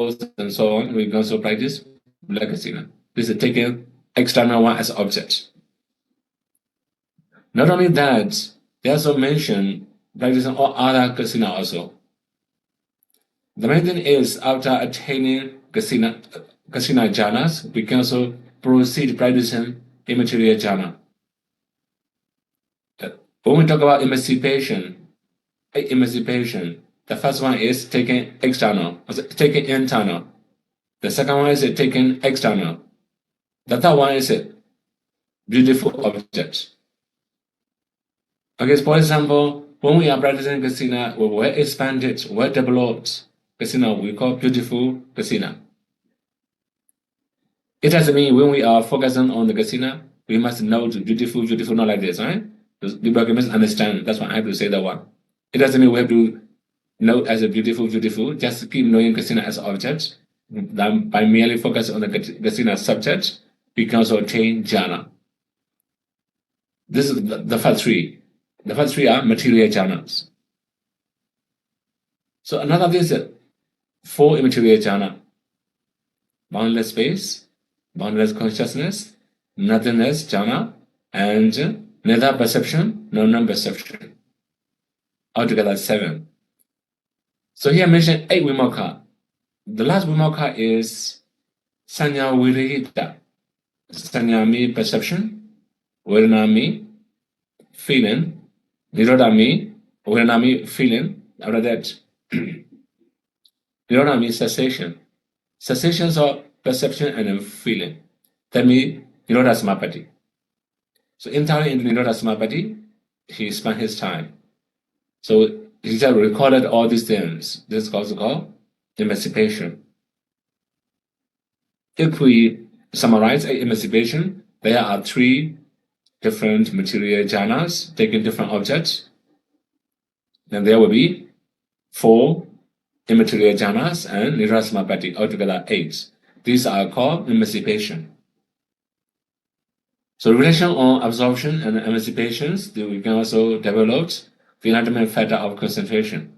clothes, and so on, we can also practice black Kasina. This is taking external one as object. Not only that, they also mention practicing all other Kasina also. The main thing is, after attaining Kasina jhanas, we can also proceed practicing immaterial jhana. When we talk about emancipation, the first one is taking external, taking internal. The second one is taking external. The third one is beautiful object. Okay, so for example, when we are practicing Kasina, we will expand it, well developed Kasina, we call beautiful Kasina. It doesn't mean when we are focusing on the Kasina, we must know the beautiful, not like this, right? People must understand. That's why I have to say that one. It doesn't mean we have to know as a beautiful, just keep knowing Kasina as object. Then by merely focusing on the Kasina subject, we can also attain jhana. This is the first three. The first three are material jhanas. So another thing is 4 immaterial jhana: boundless space, boundless consciousness, nothingness jhana, and neither perception nor non-perception. Altogether 7. So here I mentioned 8 vimokkha. The last vimokkha is sanya virahita. Sanya means perception, vedana means feeling, nirodha means vedana means feeling. After that, nirodha means cessation. Cessations of perception and feeling. That means nirodha samapatti. So entirely in nirodha samapatti, he spent his time. So he just recorded all these things. This is also called emancipation. If we summarize emancipation, there are 3 different material jhanas taking different objects. Then there will be 4 immaterial jhanas and nirodha samapatti, altogether 8. These are called emancipation. So relation on absorption and emancipations, we can also develop the enlightenment factor of concentration.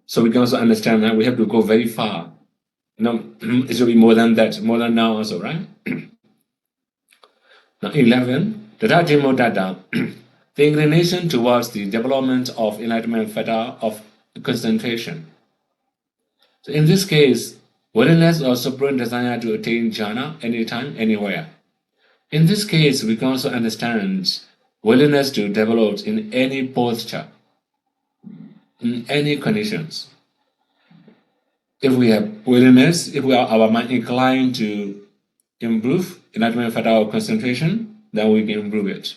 So we can also understand that we have to go very far. It should be more than that, more than now also, right? Now 11, DHAMMA, the inclination towards the development of enlightenment factor of concentration. So in this case, willingness or supreme desire to attain jhana anytime, anywhere. In this case, we can also understand willingness to develop in any posture, in any conditions. If we have willingness, if we are our mind inclined to improve enlightenment factor of concentration, then we can improve it.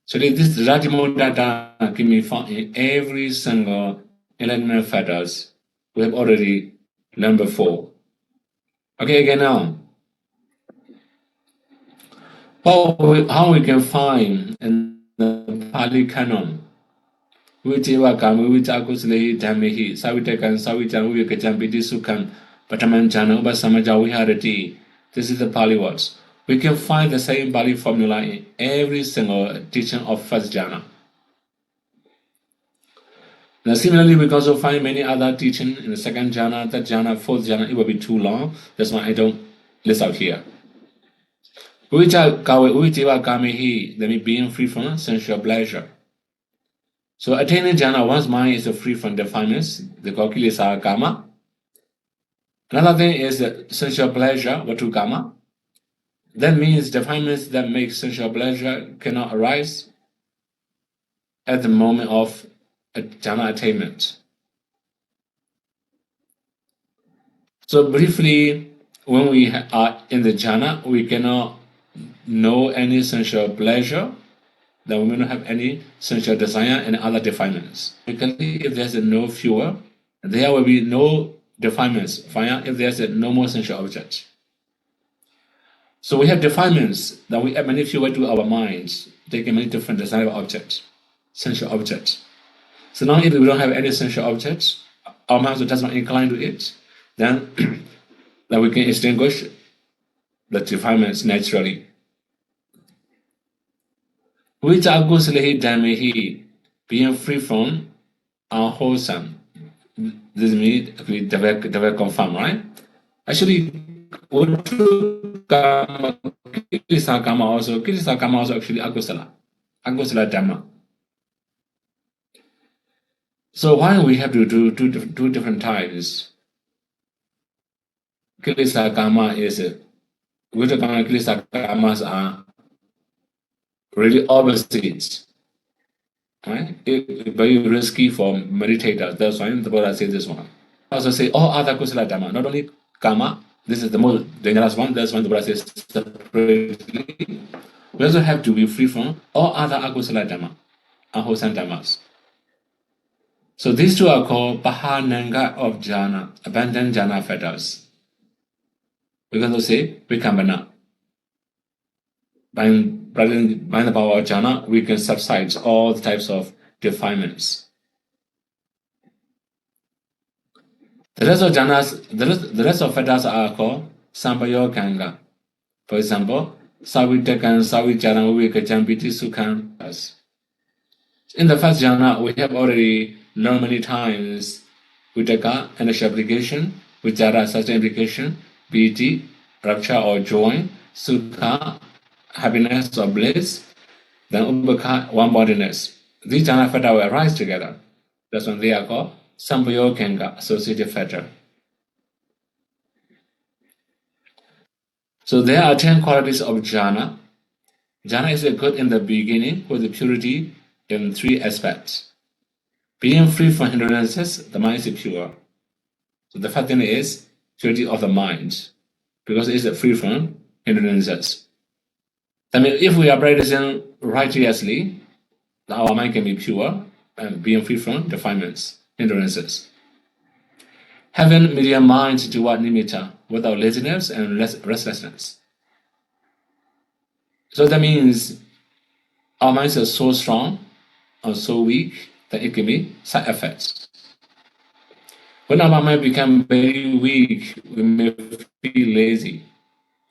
So this DHAMMA can be found in every single enlightenment factors we have already learned before. Okay, again now. How we can find in the Pali Canon, Vijayakam, Vijakuslehi, Dhammehi, Savitakan, Savitan, Vivekajam, Vidisukam, Patamanjana, Ubasamaja, Viharati. This is the Pali words. We can find the same Pali formula in every single teaching of first jhana. Now, similarly, we can also find many other teaching in the second jhana, third jhana, fourth jhana. It will be too long. That's why I don't list out here. That means being free from sensual pleasure. So attaining jhana, one's mind is free from defilements, the kilesa kama. Another thing is sensual pleasure, vatu kama. That means defilements that make sensual pleasure cannot arise at the moment of jhana attainment. So briefly, when we are in the jhana, we cannot know any sensual pleasure, then we may not have any sensual desire and other defilements. Because if there's no fuel, there will be no defilements. Fire, if there's no more sensual object. So we have defilements that we add many fuel to our minds, taking many different desirable objects, sensual objects. So now if we don't have any sensual objects, our mind does not incline to it, then we can extinguish the defilements naturally. Being free from unwholesome, this means we double confirm, right? Actually, Kilisa Karma also actually Akusala Dhamma. So why we have to do two different types? Kilisa Karma is Good Karma, Kilisa Karmas are really opposites. Right? It's very risky for meditators. That's why the Buddha says this one. Also say all other Kusala Dhamma, not only Karma, this is the most dangerous one. That's why the Buddha says separately. We also have to be free from all other Akusala Dhamma, unwholesome Dhammas. So these two are called Pahananga of Jhana, abandoned Jhana fetters. We can also say Vikambana. By the power of Jhana, we can subside all the types of defilements. The rest of jhanas, the rest of fetters are called Sampayoganga. For example, Savitakan, Savicharan, Vivekachan, Piti Sukhan. In the first jhana, we have already learned many times Vitaka, initial application, Vichara, sustained application, Piti, rapture or joy, Sukha, happiness or bliss, then Ubhaka, one-bodiness. These jhana fetters will arise together. That's when they are called Sampayoganga, associative fetter. So there are 10 qualities of jhana. Jhana is good in the beginning with the purity in 3 aspects. Being free from hindrances, the mind is pure. So the first thing is purity of the mind, because it is free from hindrances. That means if we are practicing righteously, our mind can be pure and being free from defilements, hindrances. Having medium mind toward nimitta, without laziness and restlessness. So that means our minds are so strong or so weak that it can be side effects. When our mind becomes very weak, we may feel lazy.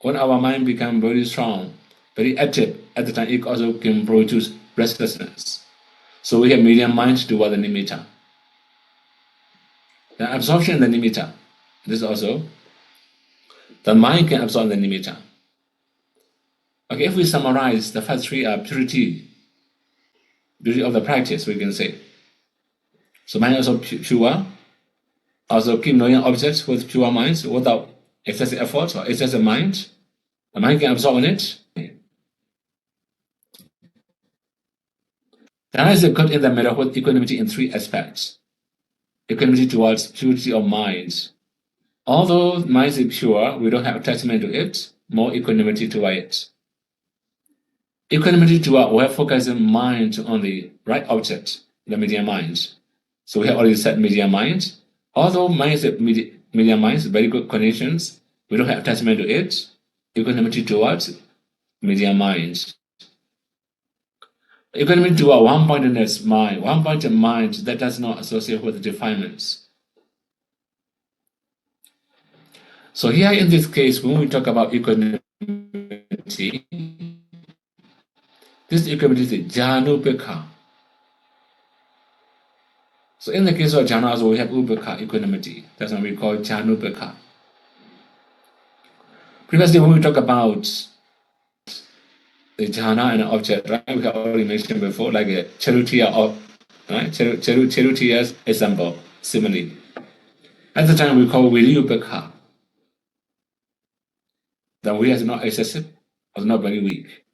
When our mind becomes very strong, very active, at the time it also can produce restlessness. So we have medium mind toward the nimitta. The absorption in the nimitta. This also, the mind can absorb the nimitta. Okay, if we summarize, the first 3 are purity of the practice, we can say. So mind also pure, also keep knowing objects with pure minds without excessive effort or excessive mind. The mind can absorb in it. Jhana is good in the middle with equanimity in 3 aspects. Equanimity towards purity of mind. Although mind is pure, we don't have attachment to it, more equanimity toward it. Equanimity toward we have focusing mind on the right object, the medium mind. So we have already set medium mind. Although mind is medium mind, very good conditions, we don't have attachment to it. Equanimity towards medium mind. Equanimity toward one-pointedness mind, one-pointed mind that does not associate with defilements. So here in this case, when we talk about equanimity, this equanimity is Jhanupekha. So in the case of jhana, also we have upekha, equanimity. That's what we call Jhanupekha. Previously, when we talk about the jhana and an object, right, we have already mentioned before, like a charutiya of, right? Charutiya's example, simile. At the time, we call Viryupekha. The we is not excessive, or not very weak.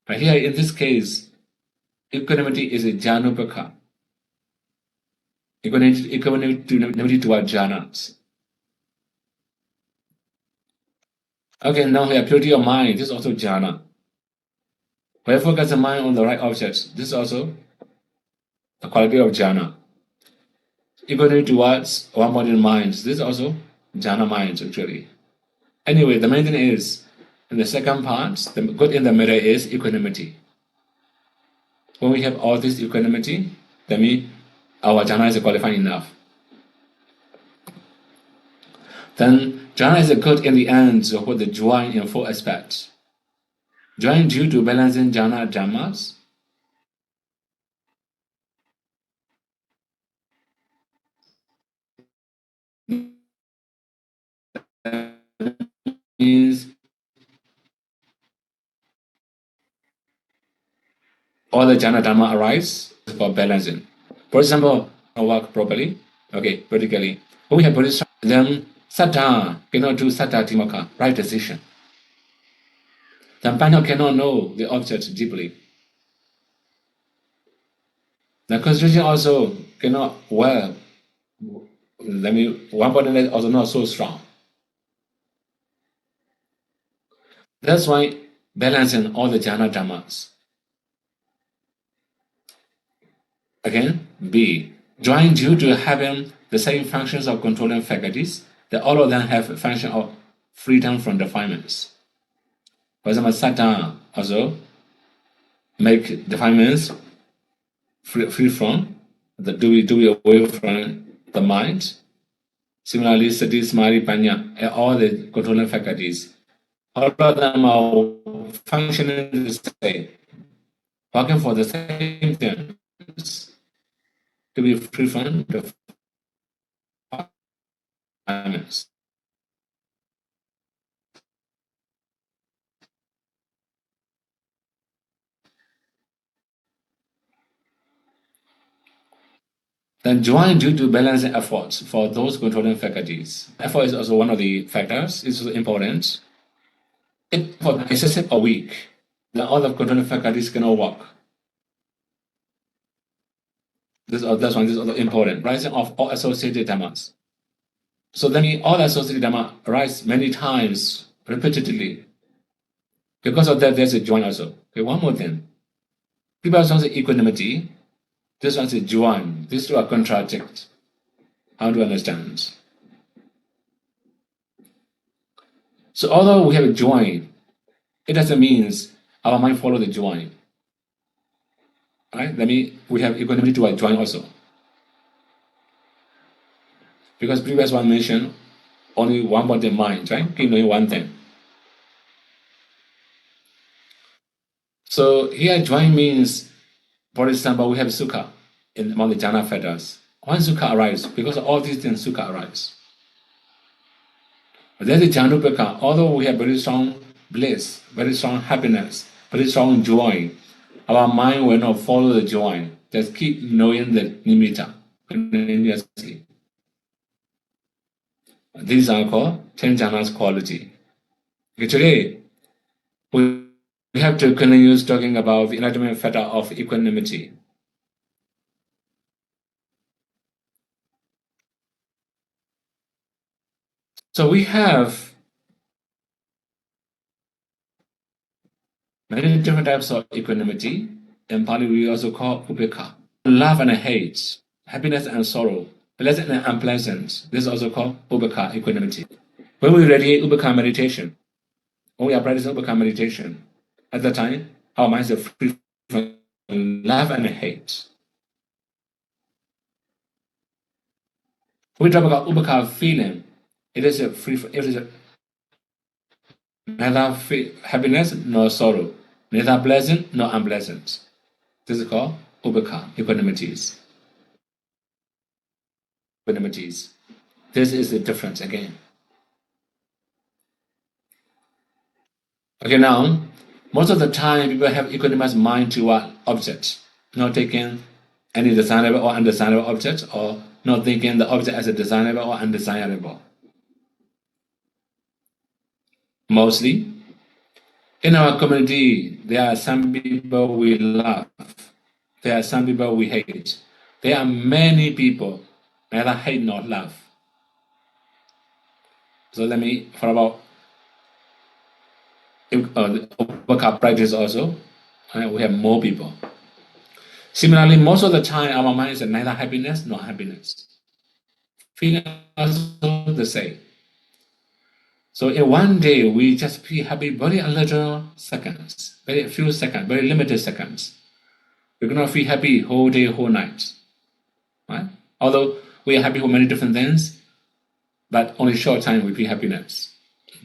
But here, in this case, equanimity is a Jhanupekha. Equanimity toward jhanas. Okay, now here, purity of mind, this is also jhana. When I focus the mind on the right objects, this is also the quality of jhana. Equanimity towards one-bodied minds, this is also jhana minds actually. Anyway, the main thing is, in the second part, the good in the middle is equanimity. When we have all this equanimity, that means our jhana is qualified enough. Then jhana is good in the end with the joy in 4 aspects. Joy due to balancing jhana dhammas. all the jhana dhamma arise for balancing. For example, work properly, okay, vertically. When we have Buddhist, then saddha cannot do saddha timaka, right decision. Then panya cannot know the object deeply. The concentration also cannot well. One body is also not so strong. That's why balancing all the jhana dhammas. Again, B. Join due to having the same functions of controlling faculties, that all of them have a function of freedom from defilements. For example, saddha also make defilements free from, do we away from the mind. Similarly, sati, samadhi, panya, and all the controlling faculties, all of them are functioning the same, working for the same things, to be free from defilements. Then join due to balancing efforts for those controlling faculties. Effort is also one of the factors. It's also important. If for excessive or weak, then all the controlling faculties cannot work. This is also important. Rising of all associated dhammas. So then all associated dhamma arise many times, repeatedly. Because of that, there's a join also. Okay, one more thing. People also say equanimity. This one is join. These two are contradict. How to understand? So although we have a join, it doesn't mean our mind follow the join. Right? That means we have equanimity to our join also. Because previous one mentioned only one body mind, right? Keep knowing one thing. So here join means, for example, we have sukha among the jhana factors. When sukha arises, because of all these things, sukha arises. There's a jhanupeka, although we have very strong bliss, very strong happiness, very strong joy, our mind will not follow the joy. Just keep knowing the nimitta continuously. These are called 10 jhanas quality. Okay, today, we have to continue talking about the enlightenment factor of equanimity. So we have many different types of equanimity. In Pali, we also call upeka. Love and hate, happiness and sorrow, pleasant and unpleasant. This is also called upeka, equanimity. When we radiate upeka meditation, when we are practicing upeka meditation, at that time, our minds are free from love and hate. When we talk about upeka feeling, it is neither happiness nor sorrow, neither pleasant nor unpleasant. This is called upeka, equanimities. This is the difference again. Okay, now, most of the time people have equanimous mind toward objects, not taking any desirable or undesirable objects, or not thinking the object as a desirable or undesirable. Mostly, in our community, there are some people we love, there are some people we hate. There are many people neither hate nor love. So let me, for about upeka practice also, we have more people. Similarly, most of the time, our mind is neither happiness nor happiness. Feeling also the same. So in one day, we just feel happy very little seconds, very few seconds, very limited seconds. We cannot feel happy whole day, whole night. Right? Although we are happy for many different things, but only short time we feel happiness.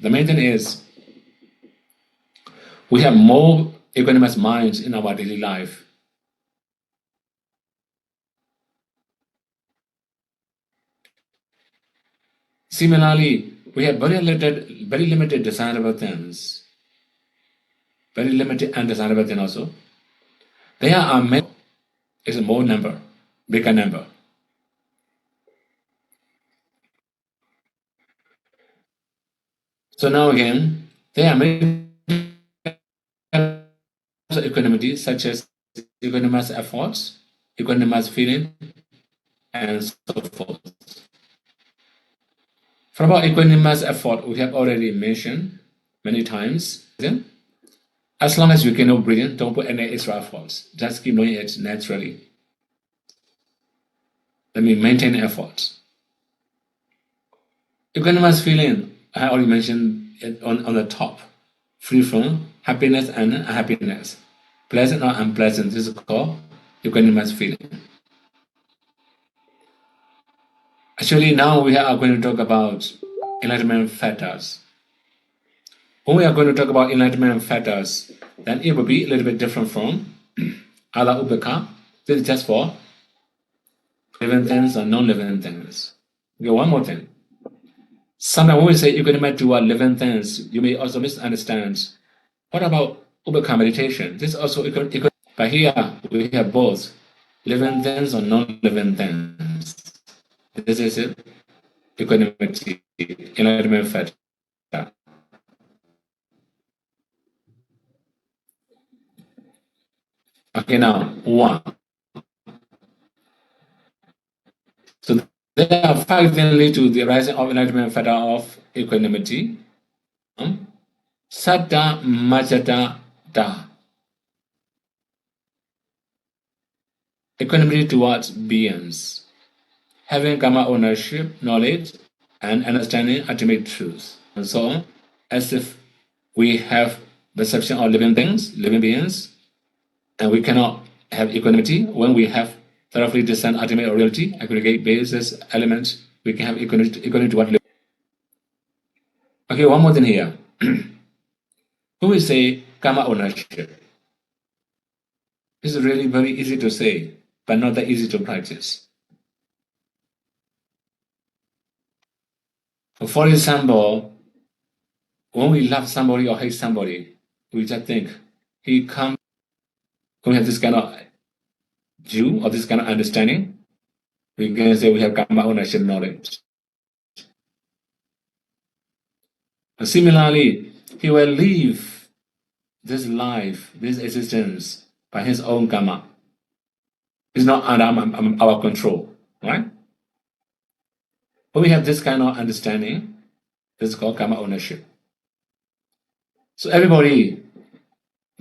The main thing is we have more equanimous minds in our daily life. Similarly, we have very limited desirable things, very limited undesirable things also. There are many, it's a more number, bigger number. So now again, there are many equanimity, such as equanimous efforts, equanimous feeling, and so forth. For about equanimous effort, we have already mentioned many times. As long as you can know breathing, don't put any extra efforts. Just keep doing it naturally. Let me maintain efforts. Equanimous feeling, I already mentioned it on the top. Free from happiness and unhappiness. Pleasant or unpleasant, this is called equanimous feeling. Actually, now we are going to talk about enlightenment factors. When we are going to talk about enlightenment factors, then it will be a little bit different from other upeka. This is just for living things or non-living things. Okay, one more thing. Sometimes when we say equanimity toward living things, you may also misunderstand. What about upeka meditation? This is also equanimity. But here we have both living things or non-living things. This is it. Equanimity, enlightenment factor. Okay, now one. So there are five things lead to the rising of enlightenment factor of equanimity. Saddha Majata Da. Equanimity towards beings. Having karma ownership, knowledge, and understanding ultimate truth. And so on, as if we have perception of living things, living beings, and we cannot have equanimity when we have thoroughly discerned ultimate reality, aggregate basis, elements, we can have equanimity toward living. Okay, one more thing here. When we say karma ownership, it's really very easy to say, but not that easy to practice. For example, when we love somebody or hate somebody, we just think he comes. When we have this kind of view or this kind of understanding, we can say we have karma ownership knowledge. And similarly, he will live this life, this existence by his own karma. It's not under our control, right? When we have this kind of understanding, this is called karma ownership. So everybody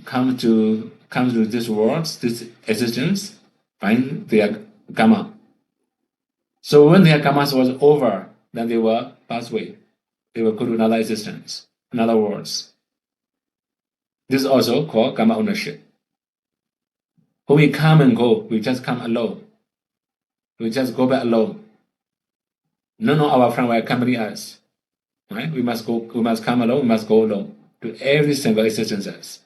comes to this world, this existence, by their karma. So when their karma was over, then they will pass away. They will go to another existence, another worlds. This is also called karma ownership. When we come and go, we just come alone. We just go back alone. None of our friends will accompany us. Right? We must go. We must come alone. We must go alone to every single existence.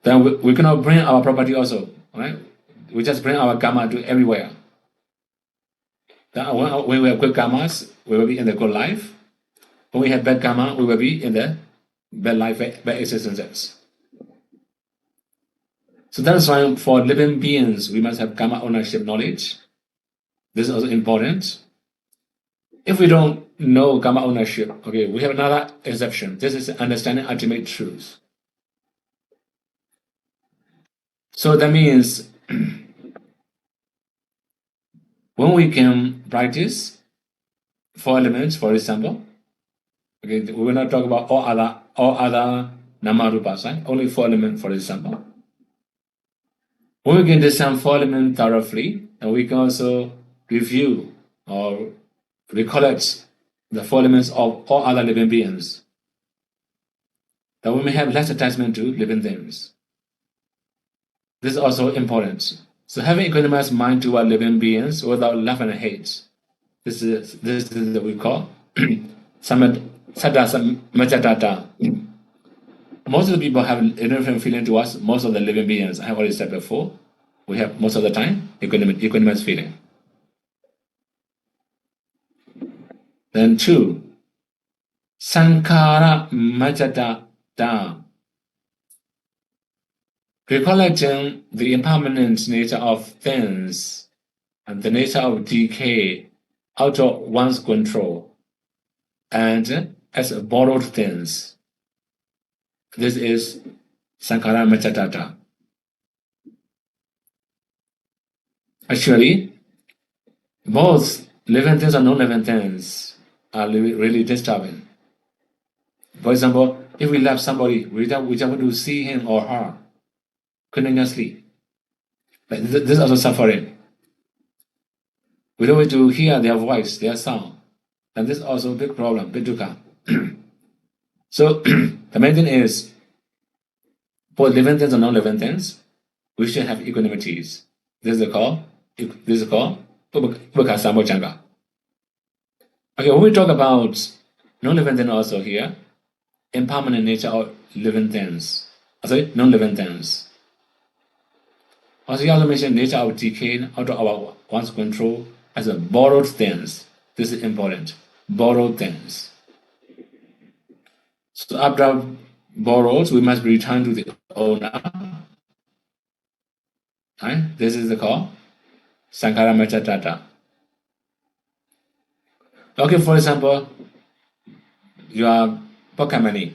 Then we cannot bring our property also. Right? We just bring our karma to everywhere. Then when we have good karmas, we will be in the good life. When we have bad karma, we will be in the bad life, bad existences. So that's why for living beings, we must have karma ownership knowledge. This is also important. If we don't know karma ownership, okay, we have another exception. This is understanding ultimate truth. So that means when we can practice four elements, for example, okay, we will not talk about all other nama-rupas, right? Only four elements, for example. When we can discern four elements thoroughly, and we can also review or recollect the four elements of all other living beings, then we may have less attachment to living things. This is also important. So having equanimous mind toward living beings without love and hate, this is what we call saddha majatata. Most of the people have indifferent feeling towards most of the living beings. I have already said before, we have most of the time equanimous feeling. Then two, sankhara majatata. recollecting the impermanent nature of things and the nature of decay out of one's control and as borrowed things. This is Sankhara Machatatta. Actually, both living things and non-living things are really disturbing. For example, if we love somebody, we don't want to see him or her continuously. But this is also suffering. We don't want to hear their voice, their sound. And this is also a big problem, big dukkha. So the main thing is, for living things and non-living things, we should have equanimities. This is called QUÄC Sambhojjhanga. Okay, when we talk about non-living things also here, impermanent nature of living things. Sorry, non-living things. Also, he also mentioned nature of decay out of our one's control as a borrowed things. This is important. Borrowed things. So after borrowed, we must return to the owner. Right? This is the call. Sankhara Machatatta. Okay, for example, your pocket money.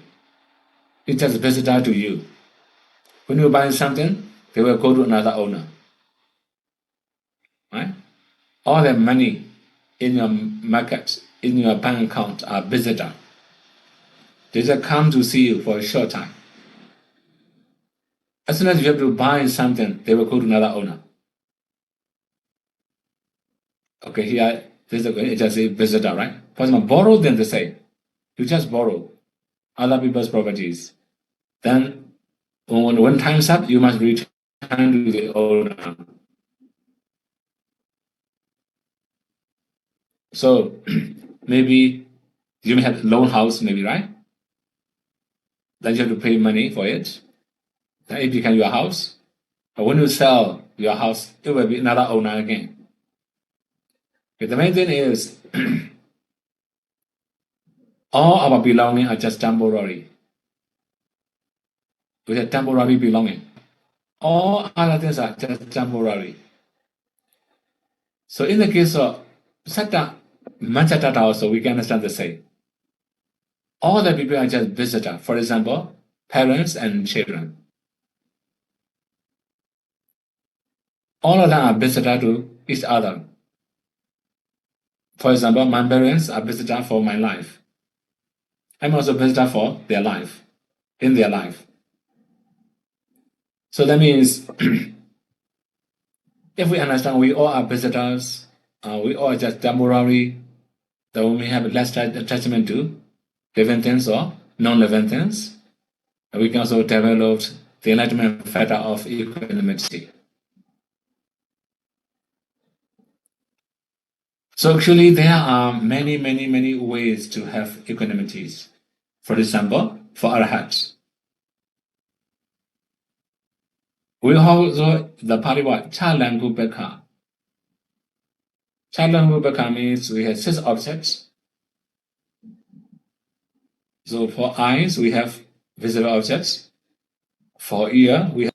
It's just a visitor to you. When you buy something, they will go to another owner. Right? All the money in your market, in your bank account are visitor. They just come to see you for a short time. As soon as you have to buy something, they will go to another owner. Okay, here, this is just a visitor, right? For example, borrow, then they say, you just borrow other people's properties. Then, when time's up, you must return to the owner. So, maybe you may have loan house, maybe, right? Then you have to pay money for it. Then it becomes your house. But when you sell your house, it will be another owner again. Okay, the main thing is, all our belongings are just temporary. We have temporary belonging. All other things are just temporary. So in the case of Satta Machatatta also, we can understand the same. All the people are just visitor. For example, parents and children. All of them are visitor to each other. For example, my parents are visitor for my life. I'm also visitor for their life, in their life. So that means, if we understand we all are visitors, we all are just temporary, then we may have less attachment to living things or non-living things. And we can also develop the enlightenment factor of equanimity. So actually, there are many ways to have equanimities. For example, for arhats, we also the Pali word QUÄC. QUÄC means we have 6 objects. So for eyes, we have visible objects. For ear, we have.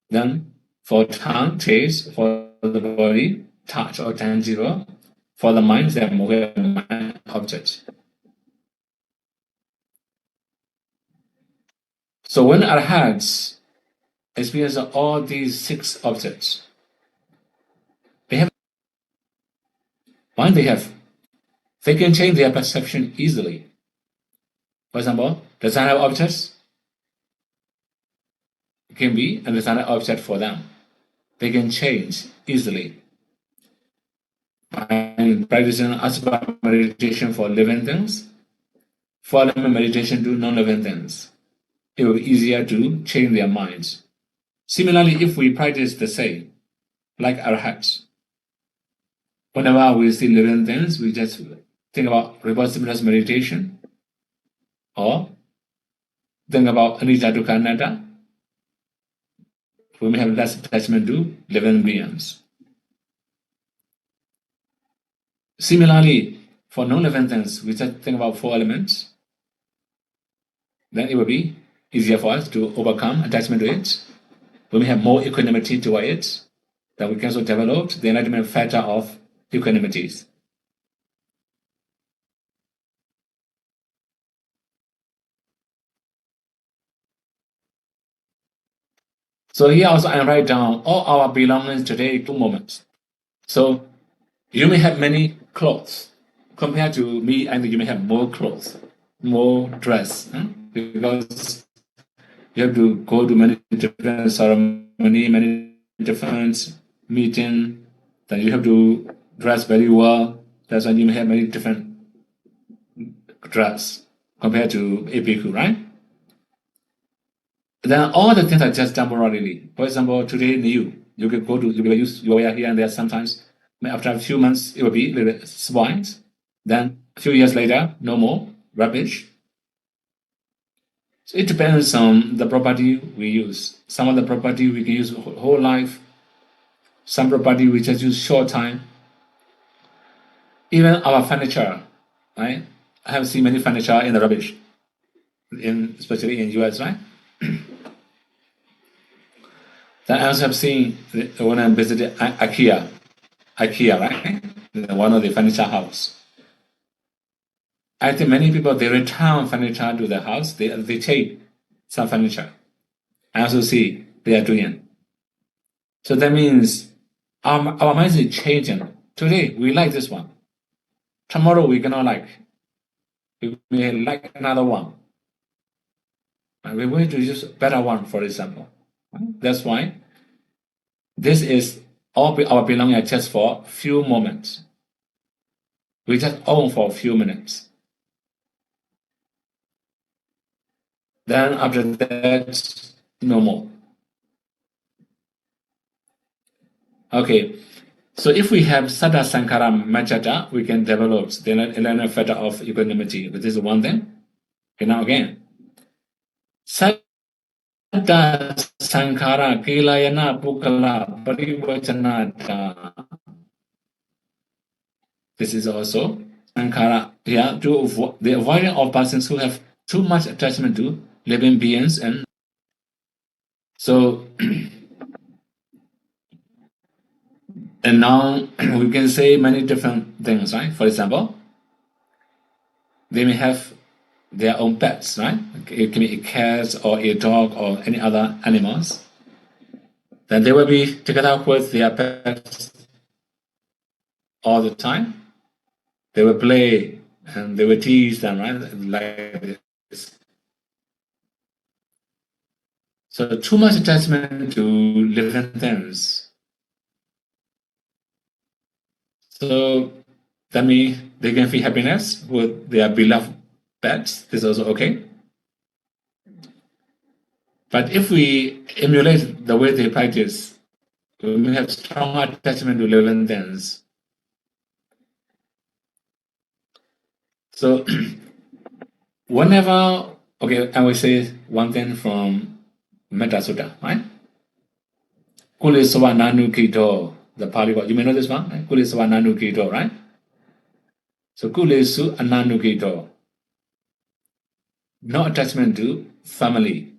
Then for tongue, taste. For the body, touch or tangible. For the mind, they are mind objects. So when arhats experience all these 6 objects, they can change their perception easily. For example, the designer objects can be a designer object for them. They can change easily. By practicing asana meditation for living things, for meditation to non-living things, it will be easier to change their minds. Similarly, if we practice the same, like arhats, whenever we see living things, we just think about reverse stimulus meditation, or think about anicca dukkha anatta. We may have less attachment to living beings. Similarly, for non-living things, we just think about 4 elements. Then it will be easier for us to overcome attachment to it. when we have more equanimity toward it, then we can also develop the enlightenment factor of equanimity. So here also I write down all our belongings today, 2 moments. So you may have many clothes compared to me, and you may have more clothes, more dress, because you have to go to many different ceremony, many different meeting. Then you have to dress very well. That's why you may have many different dress compared to a bhikkhu, right? Then all the things are just temporarily. For example, today you can go to, you will use your way here and there sometimes. After a few months, it will be a little bit spoiled. Then a few years later, no more, rubbish. So it depends on the property we use. Some of the property we can use whole life. Some property we just use short time. Even our furniture, right? I have seen many furniture in the rubbish, especially in US, right? Then I also have seen when I visited IKEA, right? One of the furniture house. I think many people, they return furniture to the house. They take some furniture. I also see they are doing. So that means our mind is changing. Today we like this one. Tomorrow we cannot like. We may like another one. And we're going to use a better one, for example. That's why this is all our belonging just for few moments. We just own for a few minutes. Then after that, no more. Okay, so if we have Sada Sankara Majata, we can develop the enlightenment factor of equanimity. But this is one thing. Okay, now again. Sada Sankara Kilayana Pukala Parivachanata. This is also Sankara. Yeah, the avoidance of persons who have too much attachment to living beings. And so and now we can say many different things, right? For example, they may have their own pets, right? It can be a cat or a dog or any other animals. Then they will be together with their pets all the time. They will play and they will tease them, right? Like this. So too much attachment to living things. So that means they can feel happiness with their beloved pets. This is also okay. But if we emulate the way they practice, we may have strong attachment to living things. So whenever, okay, I will say one thing from Metta Sutta, right? Kulisava Nanu Kito, the Pali word. You may know this one, right? Kulisava Nanu Kito, right? So Kulesu Ananu Kito. No attachment to family.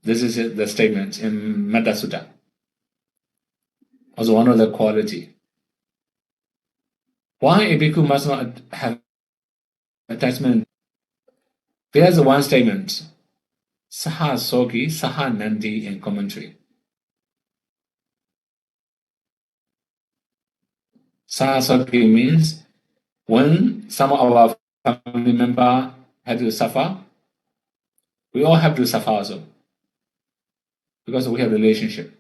This is the statement in Metta Sutta. Also one of the quality. Why a bhikkhu must not have attachment? There's one statement. Saha Soki, Saha Nandi in commentary. Saha Soki means when some of our family member had to suffer, we all have to suffer also because we have relationship.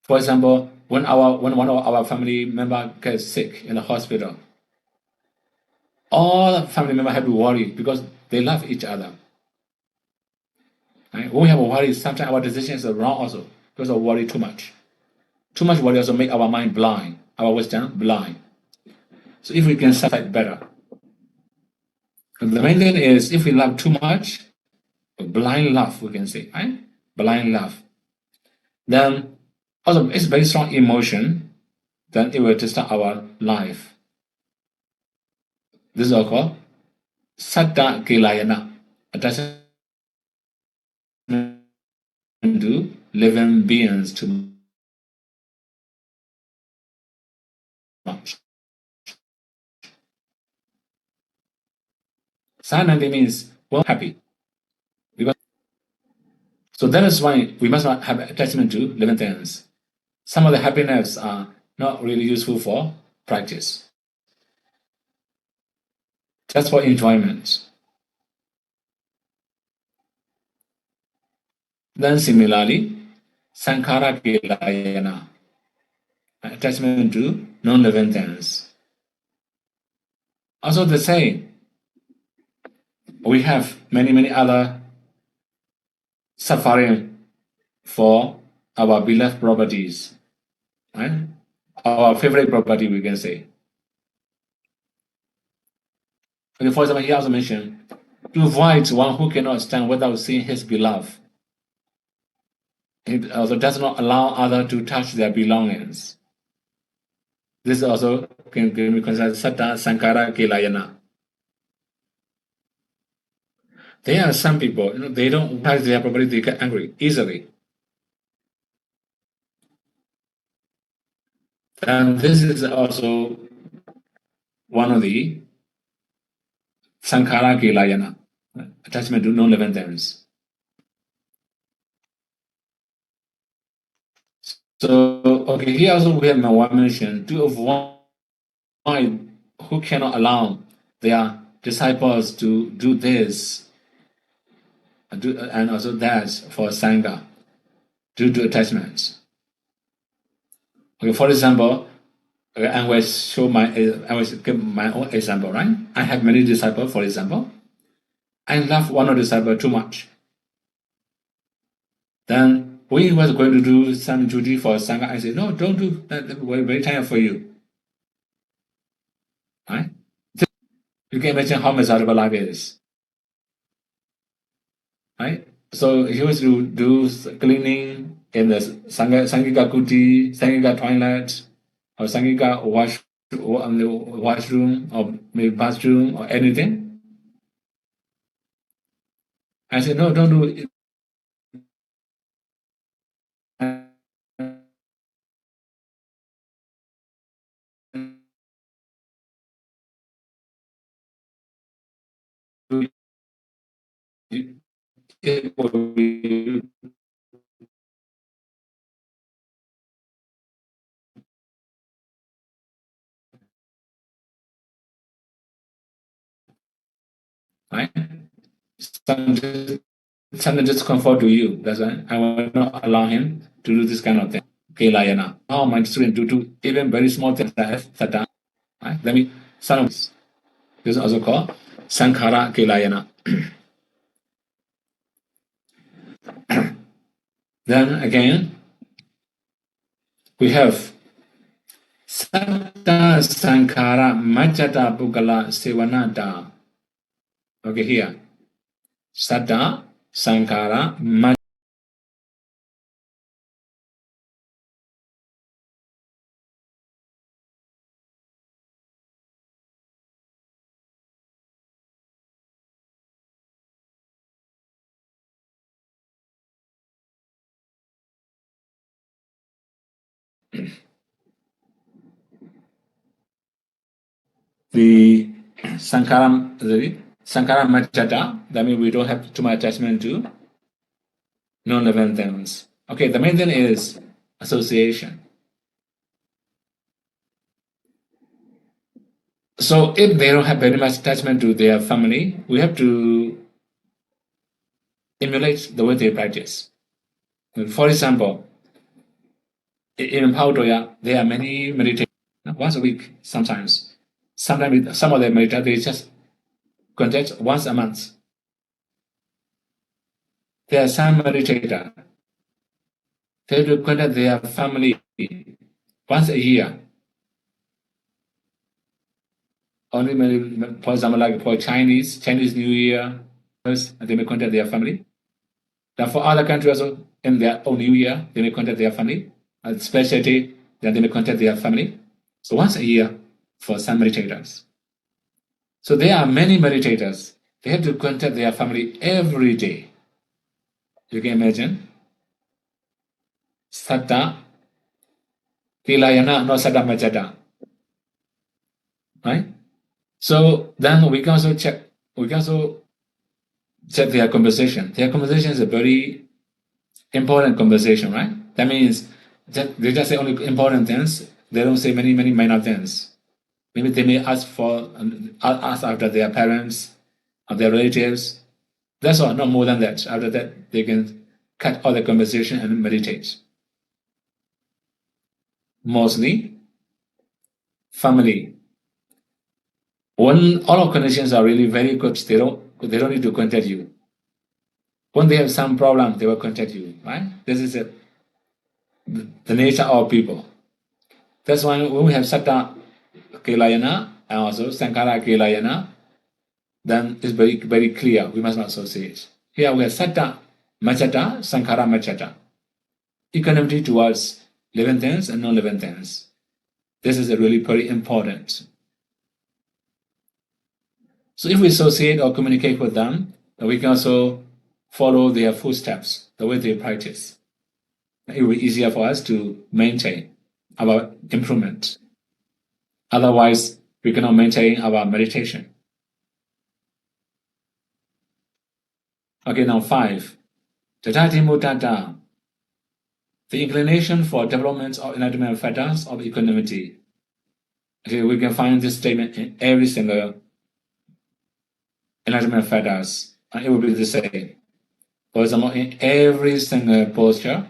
For example, when one of our family member gets sick in the hospital, all family members have to worry because they love each other. Right? When we have a worry, sometimes our decisions are wrong also because of worry too much. Too much worry also make our mind blind, our wisdom blind. So if we can suffer better. The main thing is if we love too much, blind love, we can say, right? Blind love. Then also it's very strong emotion, then it will disturb our life. This is called Satta Kilayana, attachment to living beings too much. Sananti means well happy. So that is why we must not have attachment to living things. Some of the happiness are not really useful for practice, just for enjoyment. Then similarly, sankhara kelayana, attachment to non-living things. Also the same, we have many other suffering for our beloved properties, right? Our favorite property, we can say. Okay, for example, he also mentioned, to avoid one who cannot stand without seeing his beloved. It also does not allow others to touch their belongings. This also can be considered satta sankara kelayana. There are some people, they don't touch their property, they get angry easily. And this is also one of the sankhara kelayana, attachment to non-living things. So, okay, here also we have one mention to avoid who cannot allow their disciples to do this and also that for sangha due to attachments. Okay, for example, I will give my own example, right? I have many disciples, for example. I love one of the disciples too much. Then we was going to do some duty for sangha. I said, no, don't do that. We're very tired for you. Right? You can imagine how miserable life is. Right? So he was to do cleaning in the Sangika Kuti, Sangika toilet, or Sangika washroom, or maybe bathroom, or anything. I said, no, don't do it. Right? Something just comfort to you. That's why I will not allow him to do this kind of thing. Kelayana. How my student do even very small things that are, right? Let me this is also called Sankhara Kelayana. Then again, we have Satta Sankhara Majjata Pugala Sevanata. Okay, here. Satta Sankhara Majjata. The Sankara Majjata, that means we don't have too much attachment to non-living things. Okay, the main thing is association. So if they don't have very much attachment to their family, we have to emulate the way they practice. For example, in Paudoya, there are many meditations once a week sometimes. Sometimes some of them meditate, they just contact once a month. There are some meditators, they will contact their family once a year. Only, for example, like for Chinese New Year, they may contact their family. Then for other countries also, in their own New Year, they may contact their family. A special day, then they may contact their family. So once a year for some meditators. So there are many meditators. They have to contact their family every day. You can imagine. Satta, Kilayana, not Satta Majata. Right? So then we can also check their conversation. Their conversation is a very important conversation, right? That means that they just say only important things. They don't say many minor things. Maybe they may ask after their parents or their relatives. That's all, not more than that. After that, they can cut all the conversation and meditate. Mostly, family. When all our conditions are really very good, they don't need to contact you. When they have some problem, they will contact you, right? This is the nature of people. That's why when we have Satta Kelayana and also Sankara Kelayana, then it's very clear. We must not associate. Here we have Satta Machata, Sankara Machata. Equanimity towards living things and non-living things. This is really very important. So if we associate or communicate with them, then we can also follow their footsteps, the way they practice. It will be easier for us to maintain our improvement. Otherwise, we cannot maintain our meditation. Okay, now 5. Tadadimudada, the inclination for development of enlightenment factors of equanimity. Okay, we can find this statement in every single enlightenment factors, and it will be the same. For example, in every single posture,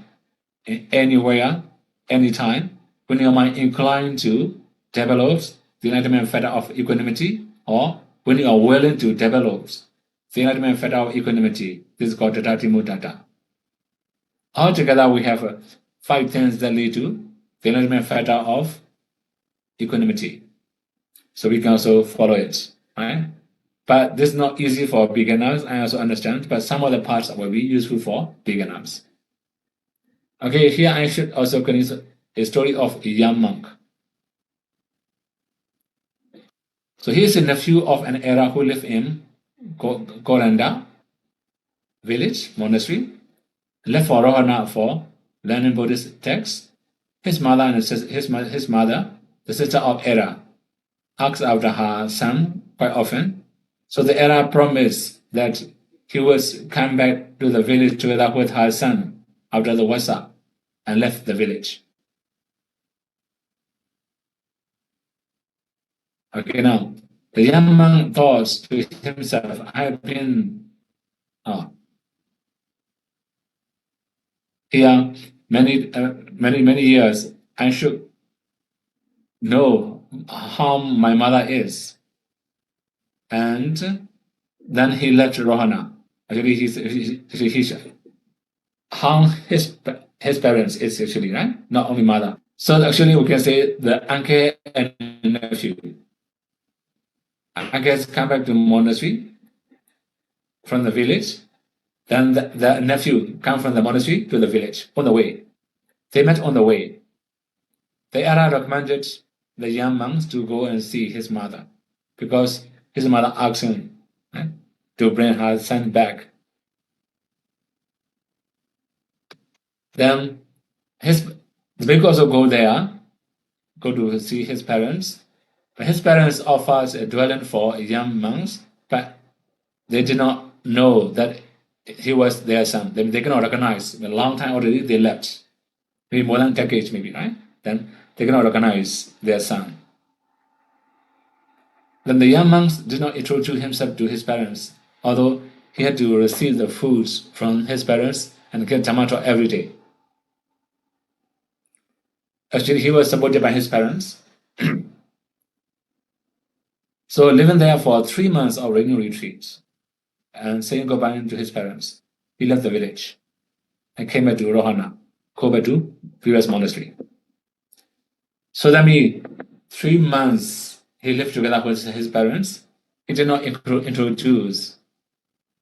in anywhere, anytime, when your mind inclined to develop the enlightenment factor of equanimity, or when you are willing to develop the enlightenment factor of equanimity, this is called Tadadimudada. Altogether, we have 5 things that lead to the enlightenment factor of equanimity. So we can also follow it, right? But this is not easy for beginners, I also understand, but some of the parts will be useful for beginners. Okay, here I should also continue a story of a young monk. So he is a nephew of an era who lived in Koranda village, monastery, left for Rohana for learning Buddhist texts. His mother and his mother, the sister of Era, asked after her son quite often. So the Era promised that he would come back to the village together with her son after the Vasa and left the village. Okay, now the young man thought to himself, I have been here many years. I should know how my mother is. And then he left Rohana. Actually, he harmed his parents is actually, right? Not only mother. So actually, we can say the uncle and nephew. Uncles come back to monastery from the village. Then the nephew come from the monastery to the village on the way. They met on the way. The Era recommended the young monks to go and see his mother because his mother asked him to bring her son back. Then the bhikkhu also go to see his parents. But his parents offered a dwelling for young monks, but they did not know that he was their son. They cannot recognize. A long time already they left. Maybe more than decades, maybe, right? Then they cannot recognize their son. Then the young monks did not introduce himself to his parents, although he had to receive the foods from his parents and get DHAMMA every day. Actually, he was supported by his parents. So living there for 3 months of regular retreats and saying goodbye to his parents, he left the village and came back to Rohana, go back to previous monastery. So that means 3 months he lived together with his parents. He did not introduce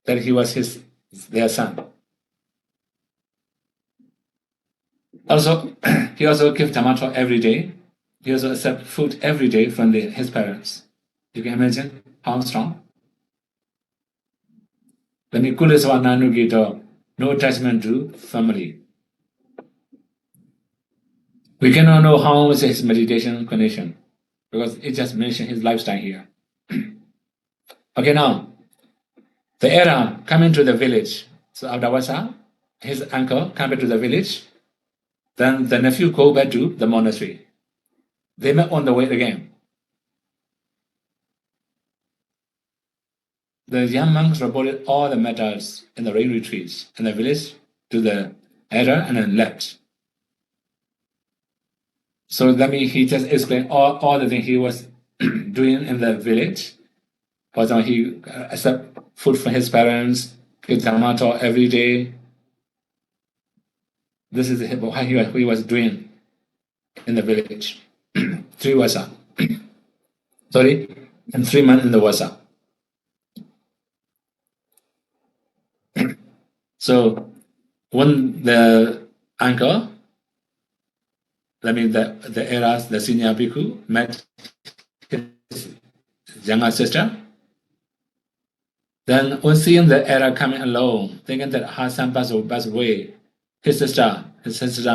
that he was their son. Also, he also gave DHAMMA every day. He also accepted food every day from his parents. You can imagine how strong. Then Kuliswa Nanugito, no attachment to family. We cannot know how is his meditation condition because it just mentioned his lifestyle here. Okay, now the era coming to the village. So after his uncle come back to the village. Then the nephew go back to the monastery. They met on the way again. The young monks reported all the matters in the rain retreats in the village to the elder and then left. So that means he just explained all the things he was doing in the village. For example, he accept food from his parents, give Dhamma talk every day. This is what he was doing in the village. 3 vasa. Sorry, and 3 months in the vasa. So when the uncle, that means the eras, the senior bhikkhu, met his younger sister, then when seeing the era coming along, thinking that her son passed away, his sister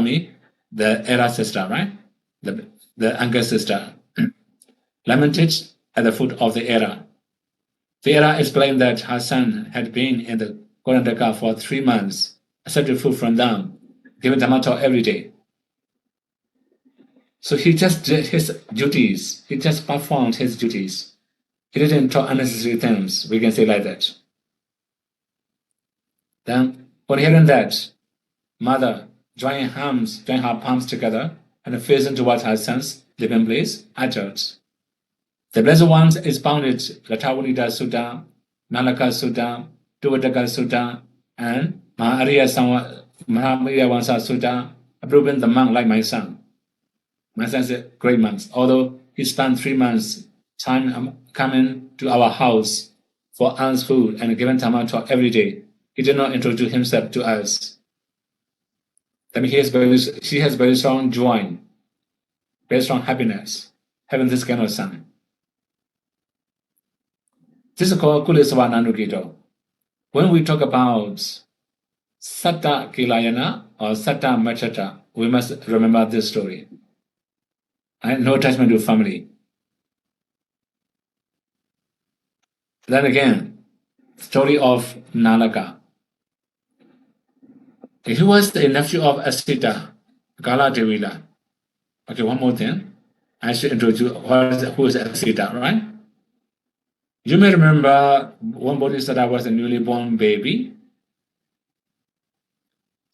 me, the era sister, right? The uncle sister, lamented at the foot of the era. The era explained that her son had been in the Karnataka for 3 months, accepted food from them, given Dhamma talk every day. So he just did his duties. He just performed his duties. He didn't talk unnecessary things. We can say like that. Then, when hearing that, mother joined her palms together and facing towards her son's living place, uttered. The Blessed Ones expounded the Tawanida Sutta, Nalaka Sutta, Tuvataka Sutta, and Mahavajrayana Sutta, approving the monk like my son. My son is a great monk. Although he spent 3 months time coming to our house for us food and giving Dhamma talk every day, he did not introduce himself to us. I mean, she has very strong joy, very strong happiness, having this kind of son. This is called Kulisavananukito. When we talk about Satta Kilayana or Satta Machata, we must remember this story. No attachment to family. Then again, story of Nalaka. He was the nephew of Asita, Kala Devila. Okay, one more thing. I should introduce who is Asita, right? You may remember one Bodhisattva was a newly born baby.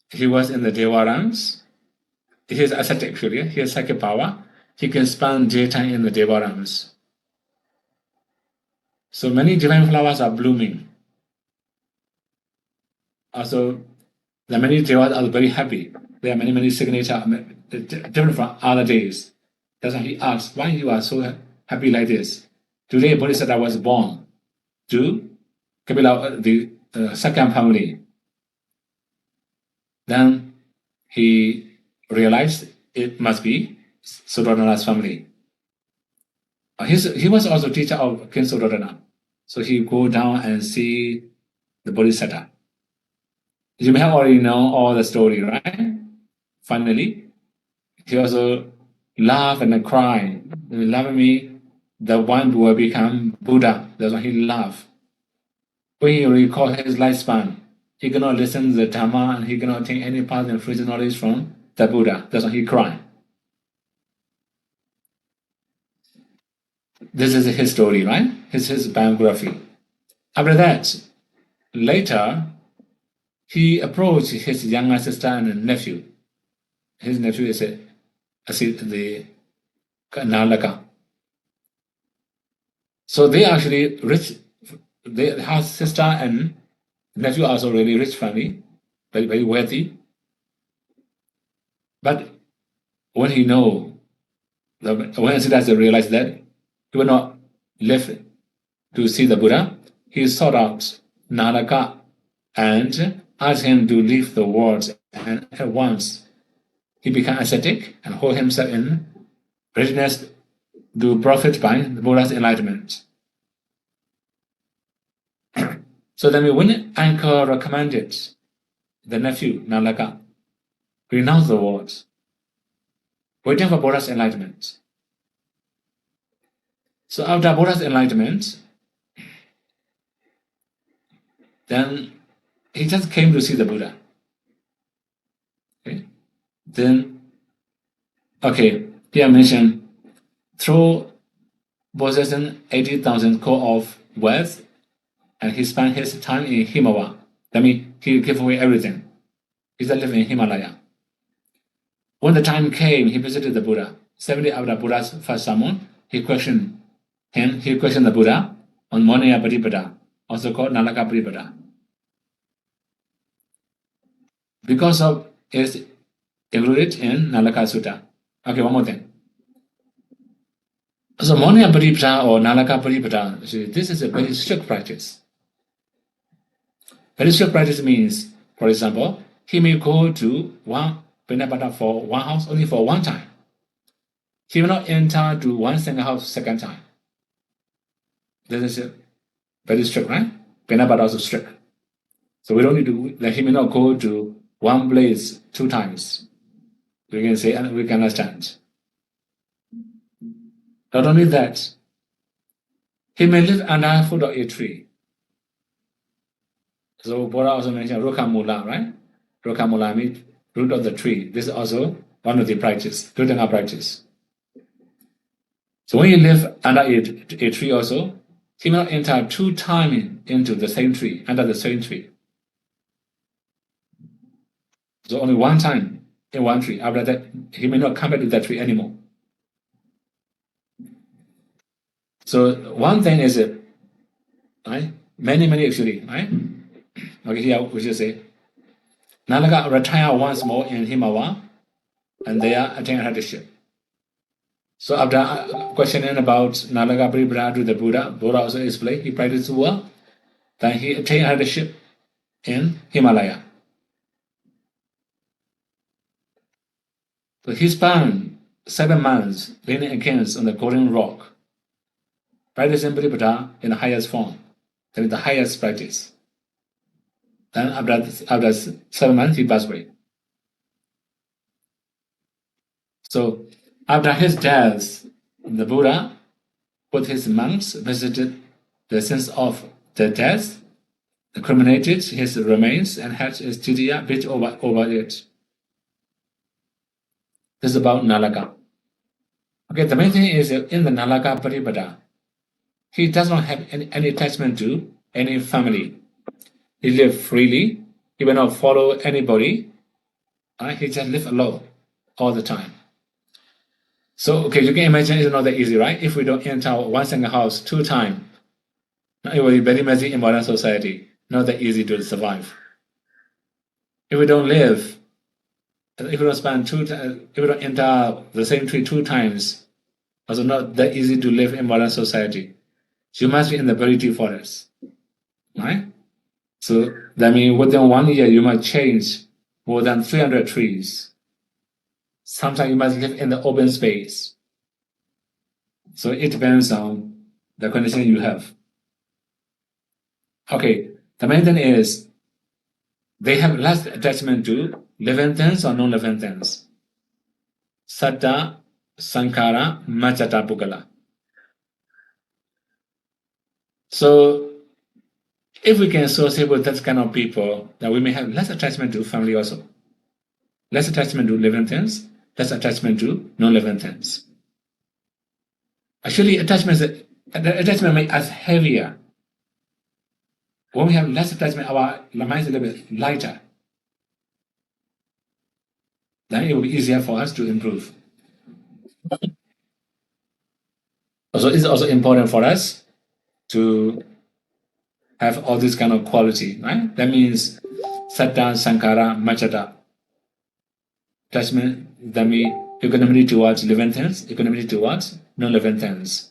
He was in the Devarams. He is ascetic actually. He has psychic power. He can spend daytime in the Devarams. So many divine flowers are blooming. Also, the many devas are very happy. There are many signatures different from other days. That's why he asked, why you are so happy like this? Today, Bodhisattva was born to Kapila, the second family. Then he realized it must be Sudarana's family. He was also teacher of King Sudarana. So he go down and see the Bodhisattva. You may have already known all the story, right? Finally, he also laughed and cried. Love me, the one who will become Buddha. That's why he laughed. When he recalled his lifespan, he cannot listen to the Dhamma and he cannot take any part and fruits knowledge from the Buddha. That's why he cried. This is his story, right? His biography. After that, later, he approached his younger sister and nephew. His nephew is the Nalaka. So they actually rich. Her sister and nephew are also really rich family, very wealthy. But when he when Siddhartha realized that he would not live to see the Buddha, he sought out Nalaka and asked him to leave the world, and at once he became ascetic and hold himself in readiness to profit by the Buddha's enlightenment. So then when uncle recommended the nephew, Nalaka, renounce the world, waiting for Buddha's enlightenment. So after Buddha's enlightenment, then he just came to see the Buddha. Okay? Then, here I mentioned, through possessing 80,000 crore of wealth, and he spent his time in Himalaya. That means he gave away everything. He just lived in Himalaya. When the time came, he visited the Buddha. 70 after Buddha's first sermon, he questioned the Buddha on Mahayana Paripada, also called Nalaka Paripada. Because of it's included in Nalaka Sutta. Okay, one more thing. So Mahayana Paripada or Nalaka Paripada, this is a very strict practice. Very strict practice means, for example, he may go to one Paripada for one house only for one time. He will not enter to one single house second time. This is very strict, right? Paripada also strict. So we don't need to, like, he may not go to one place two times. We can say, and we can understand. Not only that, he may live under the foot of a tree. So Buddha also mentioned Rokamula, right? Rokamula means root of the tree. This is also one of the practice, ďāMMA practice. So when you live under a tree also, he may not enter two times into the same tree, under the same tree. So only one time in one tree. After that, he may not come back to that tree anymore. So one thing is, right? Many actually, right? Okay, here we should say, Nalaka retired once more in Himalaya, and they are attaining headship. So after questioning about Nalaka Paripada to the Buddha, Buddha also explained he practiced well, then he attained headship in Himalaya. So he spent 7 months leaning against on the golden rock, practicing Paripada in the highest form, that is the highest practice. Then after 7 months, he passed away. So after his death, the Buddha, with his monks, visited the scenes of the death, cremated his remains, and had his jizya built over it. This is about Nalaka. Okay, the main thing is in the Nalaka Paripada, he does not have any attachment to any family. He lives freely. He will not follow anybody. He just lives alone all the time. So, okay, you can imagine it's not that easy, right? If we don't enter one single house 2 times, it will be very messy in modern society. Not that easy to survive. If we don't live, if we don't spend if we don't enter the same tree 2 times, also not that easy to live in modern society. So you must be in the very deep forest, right? So that means within 1 year, you must change more than 300 trees. Sometimes you must live in the open space. So it depends on the condition you have. Okay, the main thing is they have less attachment to living things or non-living things. Satta, Sankara, Machata, Pukala. So if we can associate with that kind of people, then we may have less attachment to family also. Less attachment to living things, less attachment to non-living things. Actually, attachment makes us heavier. When we have less attachment, our mind is a little bit lighter. Then it will be easier for us to improve. Also, it's also important for us to have all this kind of quality, right? That means Satta, Sankara, Machata. Attachment, that means equanimity towards living things, equanimity towards non-living things.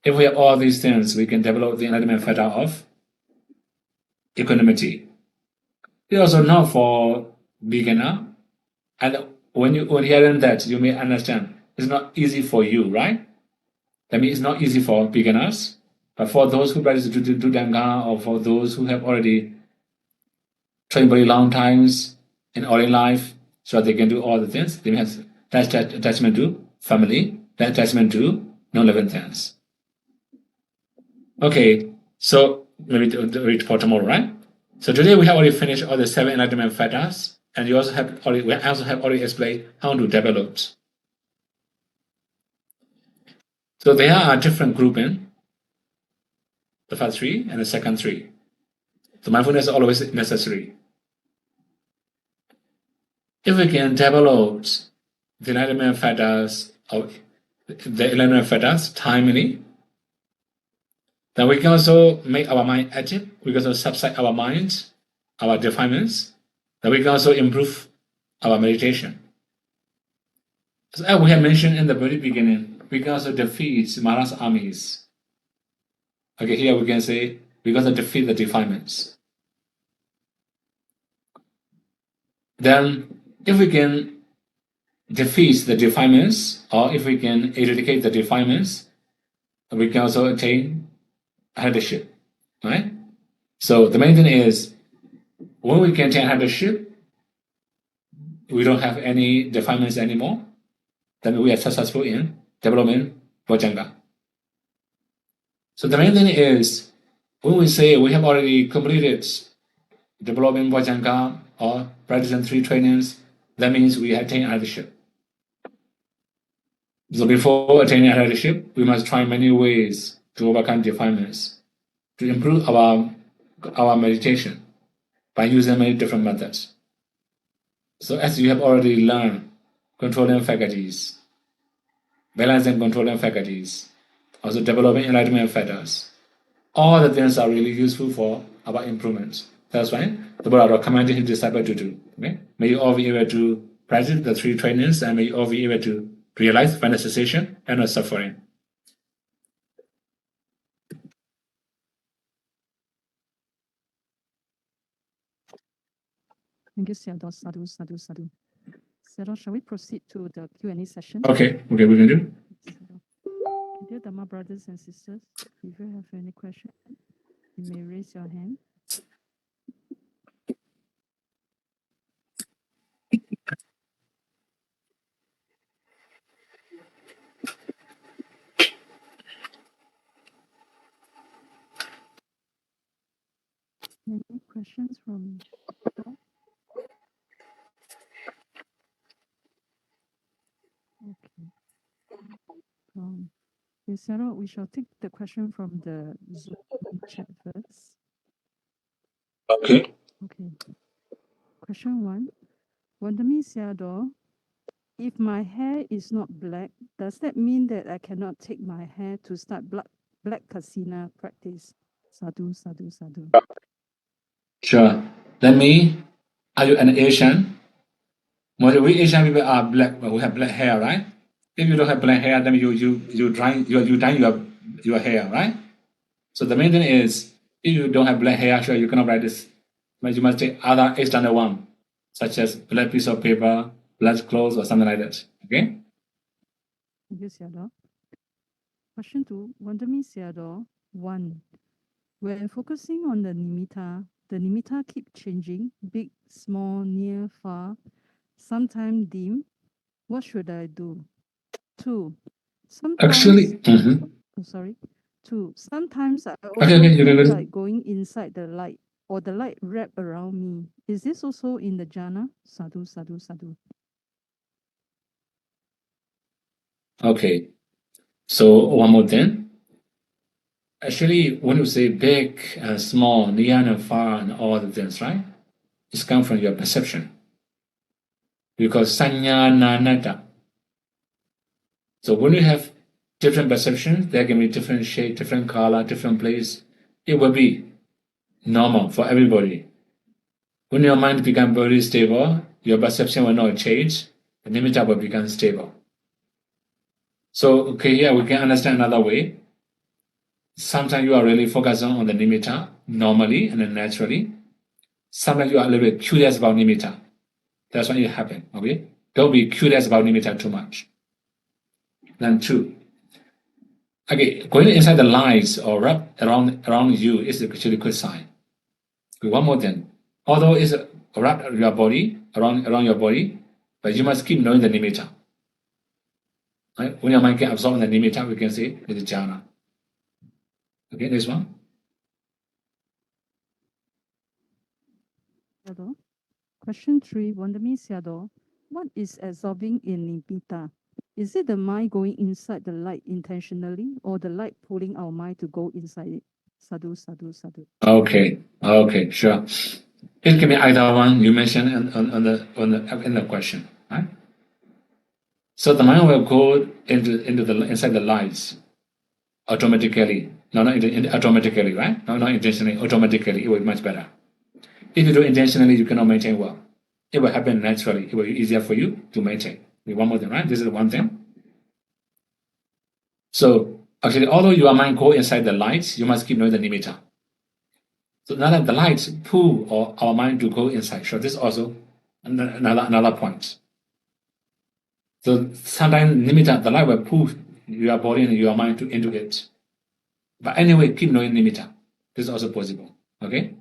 If we have all these things, we can develop the enlightenment factor of equanimity. It's also not for beginner. And when hearing that, you may understand it's not easy for you, right? That means it's not easy for beginners, but for those who practice ďāMMA, or for those who have already trained very long times in early life, so they can do all the things, they may have That's attachment to family, that attachment to non-living things. Okay, so maybe wait for tomorrow, right? So today we have already finished all the 7 enlightenment factors, and we also have already explained how to develop. So there are different grouping, the first 3 and the second 3. So mindfulness is always necessary. If we can develop the enlightenment factors timely, then we can also make our mind active. We can also subside our minds, our defilements. Then we can also improve our meditation. So as we have mentioned in the very beginning, we can also defeat Mara's armies. Okay, here we can say we can also defeat the defilements. Then, if we can defeat the defilements, or if we can eradicate the defilements, we can also attain headship, right? So the main thing is, when we can attain headship, we don't have any defilements anymore, then we are successful in developing Vajrayana. So the main thing is, when we say we have already completed developing Vajrayana or practicing 3 trainings, that means we attain headship. So before attaining headship, we must try many ways to overcome defilements, to improve our meditation by using many different methods. So as you have already learned, controlling faculties, balancing controlling faculties, also developing enlightenment factors, all the things are really useful for our improvements. That's why the Buddha recommended his disciples to do. Okay? May you all be able to practice the 3 trainings, and may you all be able to realize final cessation and not suffering. Thank you, Sayadaw. Sadhu, sadhu, sadhu. Sayadaw, shall we proceed to the Q&A session? Okay, we can do. Dear Dhamma brothers and sisters, if you have any question, you may raise your hand. Any questions from all? Okay. Sayadaw, we shall take the question from the Zoom chat first. Okay. Okay. Question 1. Wandami Sayadaw, if my hair is not black, does that mean that I cannot take my hair to start black Kasina practice? Sadhu, sadhu, sadhu. Sure. Are you an Asian? Most we Asian people are black, we have black hair, right? If you don't have black hair, then you dye your hair, right? So the main thing is, if you don't have black hair, sure, you cannot practice. But you must take other external one, such as black piece of paper, black clothes, or something like that. Okay? Thank you, Sayadaw. Question 2. Wandami Sayadaw, 1. When focusing on the nimitta keep changing, big, small, near, far, sometimes dim. What should I do? 2. Sometimes, Actually, oh, sorry. 2. Sometimes I also you can feel listen. like going inside the light, or the light wrap around me. Is this also in the jhana? Sadhu, sadhu, sadhu. Okay. So one more thing. Actually, when you say big and small, near and far, and all the things, right? It's come from your perception. Because sanya nanata. So when you have different perceptions, there can be different shape, different color, different place. It will be normal for everybody. When your mind becomes very stable, your perception will not change, the nimitta will become stable. So, okay, here we can understand another way. Sometimes you are really focusing on the nimitta normally and then naturally. Sometimes you are a little bit curious about nimitta. That's why it happens, okay? Don't be curious about nimitta too much. Then 2. Okay, going inside the lines or wrap around you is actually a good sign. Okay, one more thing. Although it's wrapped around your body, but you must keep knowing the nimitta. Right? When your mind can absorb the nimitta, we can say it is jhana. Okay, this one. Sayadaw. Question 3, Wandami Sayadaw. What is absorbing in nimitta? Is it the mind going inside the light intentionally, or the light pulling our mind to go inside it? Sadhu, sadhu, sadhu. Okay, sure. It can be either one you mentioned in the question, right? So the mind will go inside the lights automatically. No, not automatically, right? No, not intentionally. Automatically, it will be much better. If you do intentionally, you cannot maintain well. It will happen naturally. It will be easier for you to maintain. One more thing, right? This is one thing. So actually, although your mind go inside the lights, you must keep knowing the nimitta. So now that the lights pull our mind to go inside, so this is also another point. So sometimes nimitta, the light will pull your body and your mind into it. But anyway, keep knowing nimitta. This is also possible. Okay?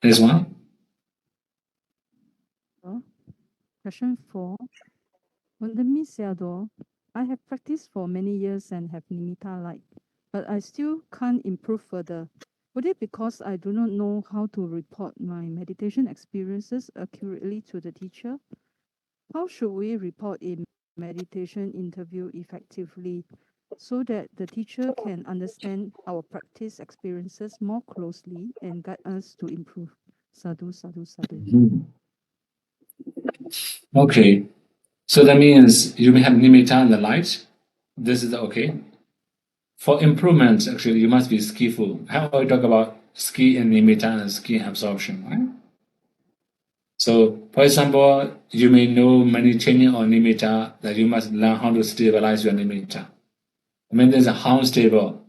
This one. Question 4. Wandami Sayadaw, I have practiced for many years and have nimitta light, but I still can't improve further. Would it because I do not know how to report my meditation experiences accurately to the teacher? How should we report a meditation interview effectively so that the teacher can understand our practice experiences more closely and guide us to improve? Sadhu, sadhu, sadhu. Okay. So that means you may have nimitta and the light. This is okay. For improvement, actually, you must be skillful. How we talk about skill in nimitta and skill in absorption, right? So, for example, you may know many changing on nimitta that you must learn how to stabilize your nimitta. I mean, there's a how stable,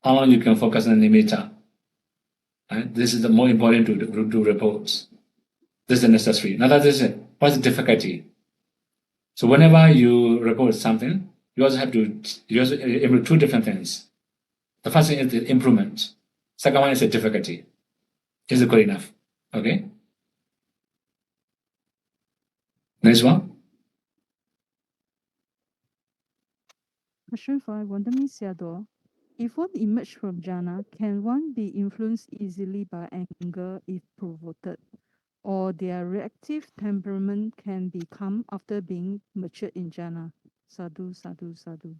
how long you can focus on nimitta. Right? This is the more important to report. This is necessary. Now that is it. What's the difficulty? So whenever you report something, you also improve two different things. The first thing is the improvement. Second one is the difficulty. Is it good enough? Okay. Next one. Question 5, Wandami Sayadaw. If one emerges from jhana, can one be influenced easily by anger if provoked? Or their reactive temperament can become after being matured in jhana? Sadhu, sadhu, sadhu.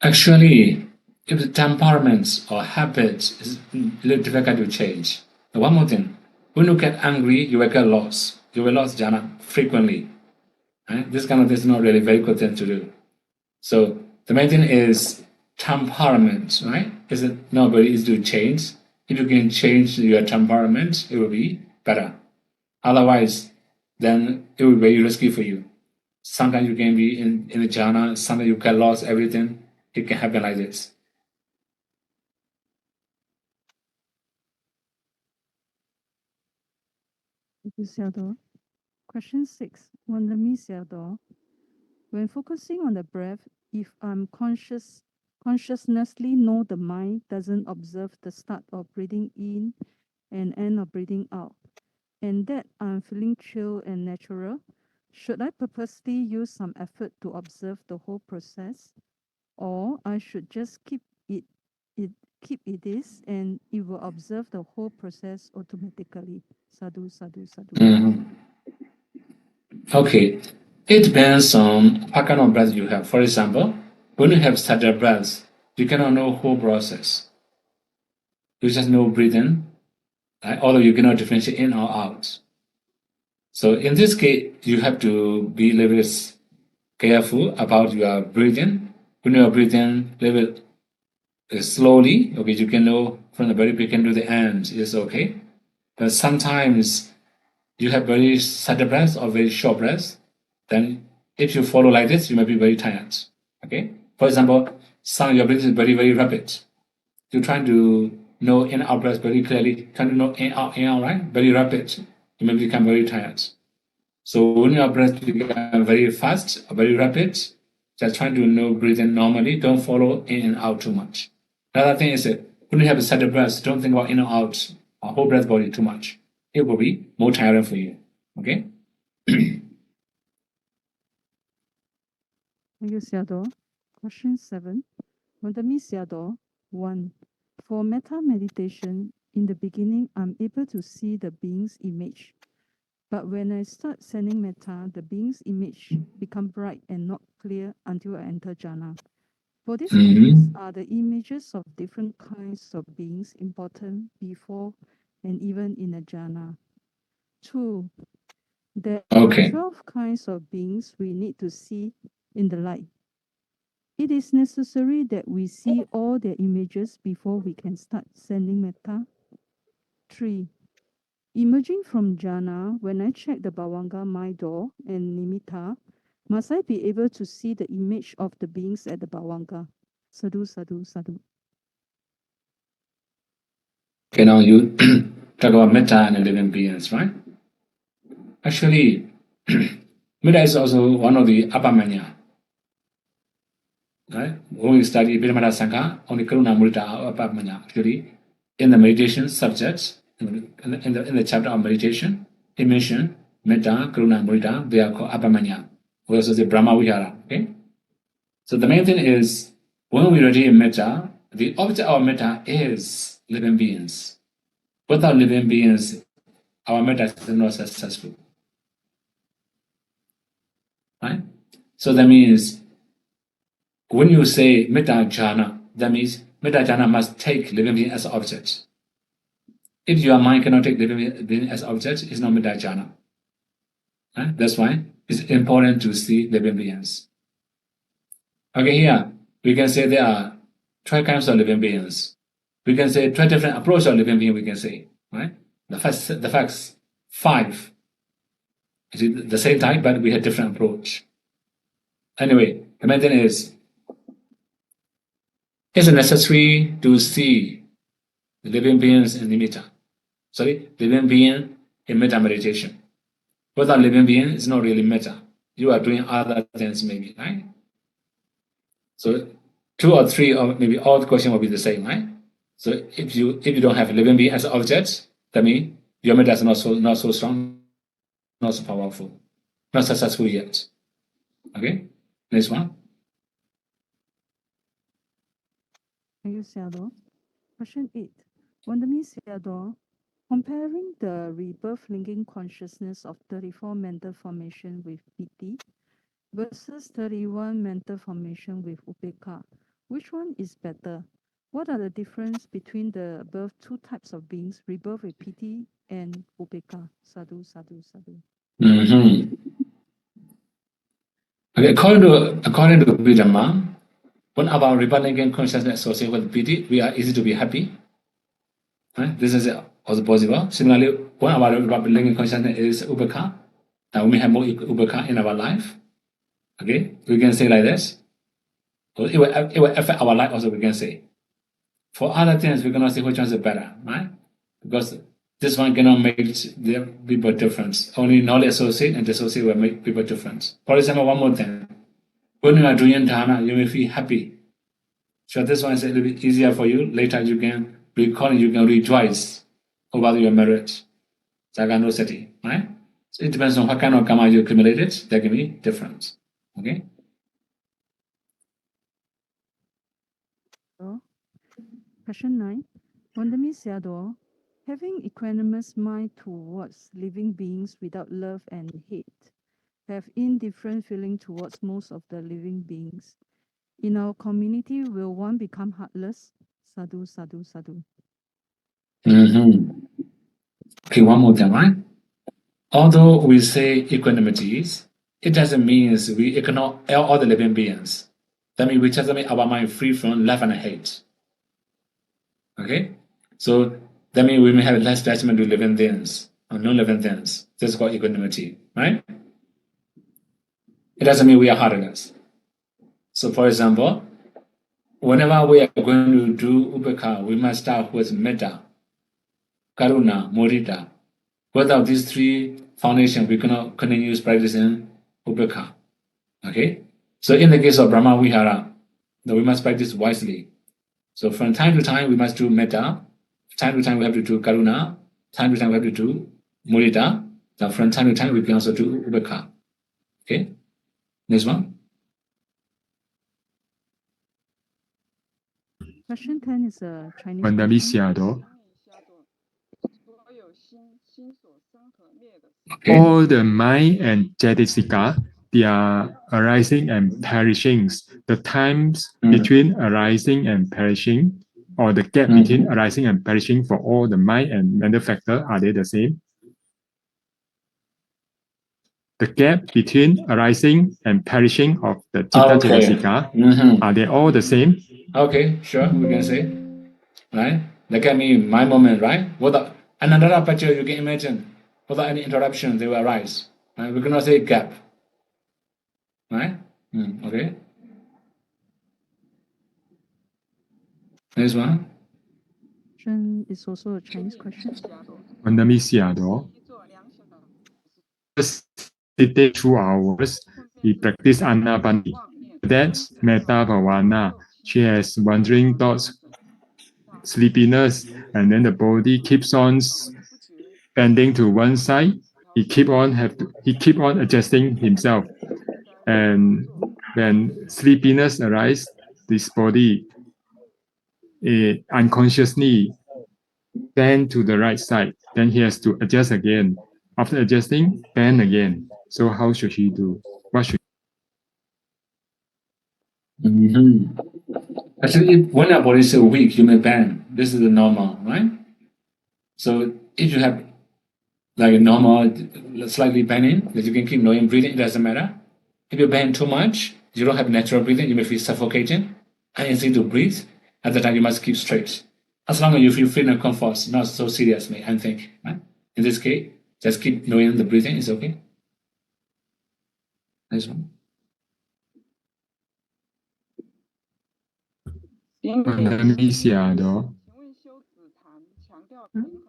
Actually, if the temperaments or habits is a little difficult to change. One more thing. When you get angry, you will get lost. You will lose jhana frequently. Right? This kind of thing is not really very good thing to do. So the main thing is temperament, right? Is it not very easy to change? If you can change your temperament, it will be better. Otherwise, then it will be very risky for you. Sometimes you can be in the jhana, sometimes you get lost everything. It can happen like this. Thank you, Sayadaw. Question 6, Wandami Sayadaw. When focusing on the breath, if I'm consciously know the mind doesn't observe the start of breathing in and end of breathing out, and that I'm feeling chill and natural, should I purposely use some effort to observe the whole process, or I should just keep it is, and it will observe the whole process automatically? Sadhu, sadhu, sadhu. Okay. It depends on what kind of breath you have. For example, when you have started breaths, you cannot know whole process. You just know breathing, right? Although you cannot differentiate in or out. So in this case, you have to be a little bit careful about your breathing. When you are breathing a little bit slowly, okay, you can know from the very beginning to the end is okay. But sometimes you have very sudden breaths or very short breaths. Then if you follow like this, you may be very tired. Okay. For example, some of your breathing is very, very rapid. You're trying to know in out breath very clearly, trying to know in out, right? Very rapid. You may become very tired. So when your breath becomes very fast or very rapid, just trying to know breathing normally, don't follow in and out too much. Another thing is that when you have a sudden breath, don't think about in or out or whole breath body too much. it will be more tiring for you. Okay? Thank you, Sayadaw. Question 7. Wandami Sayadaw, 1. For metta meditation, in the beginning, I'm able to see the being's image. But when I start sending metta, the being's image become bright and not clear until I enter jhana. For this case, are the images of different kinds of beings important before and even in a jhana? 2. There Okay. are 12 kinds of beings we need to see in the light. It is necessary that we see all their images before we can start sending metta. 3. Emerging from jhana, when I check the bhavanga mind door and nimitta, must I be able to see the image of the beings at the bhavanga? Sadhu, sadhu, sadhu. Okay, now you talk about metta and living beings, right? Actually, metta is also one of the appamanya. Right? When we study Viramata Sangha, only Karuna Mudita are appamanya. Actually, in the meditation subjects, in the chapter of meditation, he mentioned metta, karuna, mudita, they are called appamanya. We also say Brahma Vihara. Okay? So the main thing is, when we ready in metta, the object of metta is living beings. Without living beings, our metta is not successful. Right? So that means, when you say metta jhana, that means metta jhana must take living being as object. If your mind cannot take living being as object, it's not metta jhana. Right? That's why it's important to see living beings. Okay, here we can say there are 12 kinds of living beings. We can say 12 different approaches of living being. We can say, right? The facts 5. It's the same type, but we have different approach. Anyway, the main thing is, it's necessary to see the living beings in nimitta. Living being in metta meditation. Without living being, it's not really metta. You are doing other things, maybe, right? So 2 or 3, or maybe all the question will be the same, right? So if you don't have a living being as an object, that means your metta is not so strong, not so powerful, not successful yet. Okay, next one. Thank you, Sayadaw. Question 8. Wandami Sayadaw, comparing the rebirth linking consciousness of 34 mental formation with piti versus 31 mental formation with upekha, which one is better? What are the difference between the above 2 types of beings, rebirth with piti and upekha? Sadhu, sadhu, sadhu. Okay, according to DHAMMA, when our rebirth linking consciousness associated with piti, we are easy to be happy. Right? This is also possible. Similarly, when our rebirth linking consciousness is upekha, we may have more upekha in our life. Okay, we can say like this. So it will affect our life also, we can say. For other things, we cannot say which one is better, right? Because this one cannot make the people difference. Only knowledge associate and dissociate will make people difference. For example, one more thing. When you are doing dharma, you may feel happy. So this one is a little bit easier for you. Later you can recall, you can rejoice over your merit. Jagano sati, right? So it depends on what kind of karma you accumulated. There can be difference. Okay? Question 9. Wandami Sayadaw, having equanimous mind towards living beings without love and hate, have indifferent feeling towards most of the living beings. In our community, will one become heartless? Sadhu, sadhu, sadhu. Okay, one more time, right? Although we say equanimity, it doesn't mean we ignore all the living beings. That means we just make our mind free from love and hate. Okay? So that means we may have less attachment to living things or non-living things. That's called equanimity, right? It doesn't mean we are heartless. So for example, whenever we are going to do upekha, we must start with metta, karuna, mudita. Without these 3 foundations, we cannot continue practicing upekha. Okay? So in the case of Brahma Vihara, we must practice wisely. So from time to time, we must do metta. Time to time, we have to do karuna. Time to time, we have to do mudita. Now from time to time we can also do ubekha. Okay, next one. Question 10 is a Chinese Mandami question. Sayadaw. Okay. All the mind and Jaitisika, they are arising and perishing. The times between arising and perishing, or the gap between arising and perishing for all the mind and mental factor, are they the same? The gap between arising and perishing of the Chitta Jaitisika, are they all the same? Okay, sure, we can say. Right? Look at me, my moment, right? Without another picture, you can imagine, without any interruption, they will arise. Right? We cannot say gap. Right? Okay. Next one. Question is also a Chinese question. Mandami Sayadaw. Sitting 2 hours, he practiced Anapani. That's Metta Bhavana. She has wandering thoughts, sleepiness, and then the body keeps on bending to one side. He keep on adjusting himself, and when sleepiness arises, this body unconsciously bend to the right side. Then he has to adjust again. After adjusting, bend again. So how should he do? What should Actually, when our body is so weak, you may bend. This is the normal, right? So if you have like a normal, slightly bending, that you can keep knowing breathing, it doesn't matter. If you bend too much, you don't have natural breathing, you may feel suffocating, uneasy to breathe. At the time, you must keep straight. As long as you feel freedom and comfort, not so serious, I think. Right? In this case, just keep knowing the breathing is okay. Next one.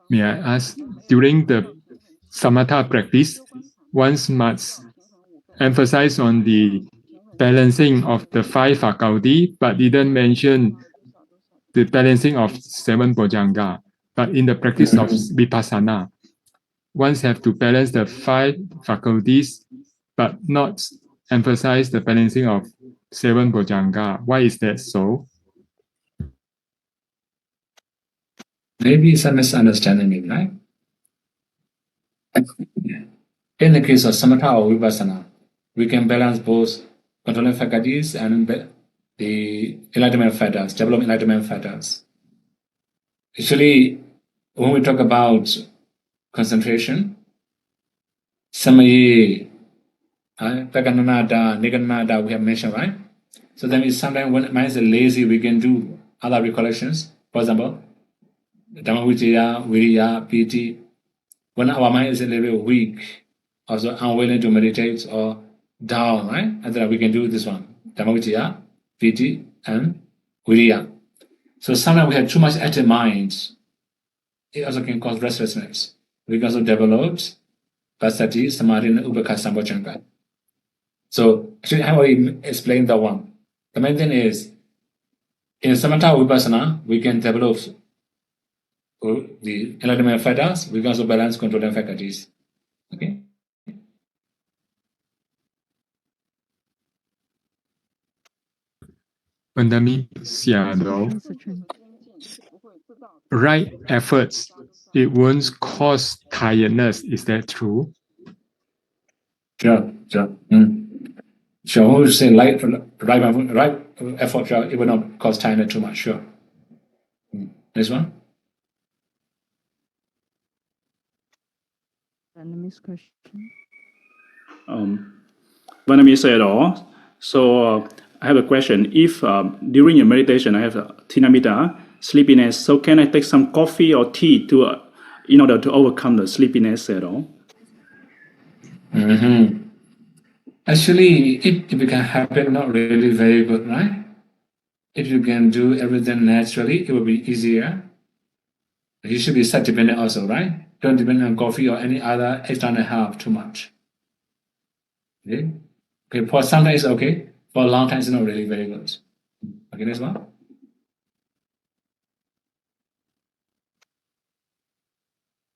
May I ask, during the samatha practice, one must emphasize on the balancing of the 5 faculty, but didn't mention the balancing of 7 bojjhanga. But in the practice of vipassana, one have to balance the 5 faculties, but not emphasize the balancing of 7 bojjhanga. Why is that so? Maybe it's a misunderstanding, right? In the case of samatha or vipassana, we can balance both controlling faculties and the enlightenment factors, develop enlightenment factors. Actually, when we talk about concentration, samayi, pakananada, niganada, we have mentioned, right? So that means sometimes when mind is lazy, we can do other recollections. For example, Dhammavicaya, Viriya, Piti. When our mind is a little bit weak, also unwilling to meditate or down, right? And then we can do this one, Dhammavicaya, Piti, and Viriya. So sometimes we have too much active minds. It also can cause restlessness. We can also develop Pasati, Samadhi, and Upekha Sambhojjhanga. So actually I already explained that one. The main thing is, in Samatha Vipassana, we can develop the enlightenment factors, we can also balance controlling faculties. Okay? Pandami Sayadaw. Right efforts, it won't cause tiredness. Is that true? Sure. Sure, we would say right effort, sure, it will not cause tiredness too much, sure. This one? Vietnamese question. Vietnamese at all. So I have a question. If during your meditation I have thinamita, sleepiness, so can I take some coffee or tea to in order to overcome the sleepiness at all? Actually, if it can happen, not really very good, right? If you can do everything naturally, it will be easier. You should be set dependent also, right? Don't depend on coffee or any other external help too much. Okay? Okay, for some time it's okay. For a long time it's not really very good. Okay, next one.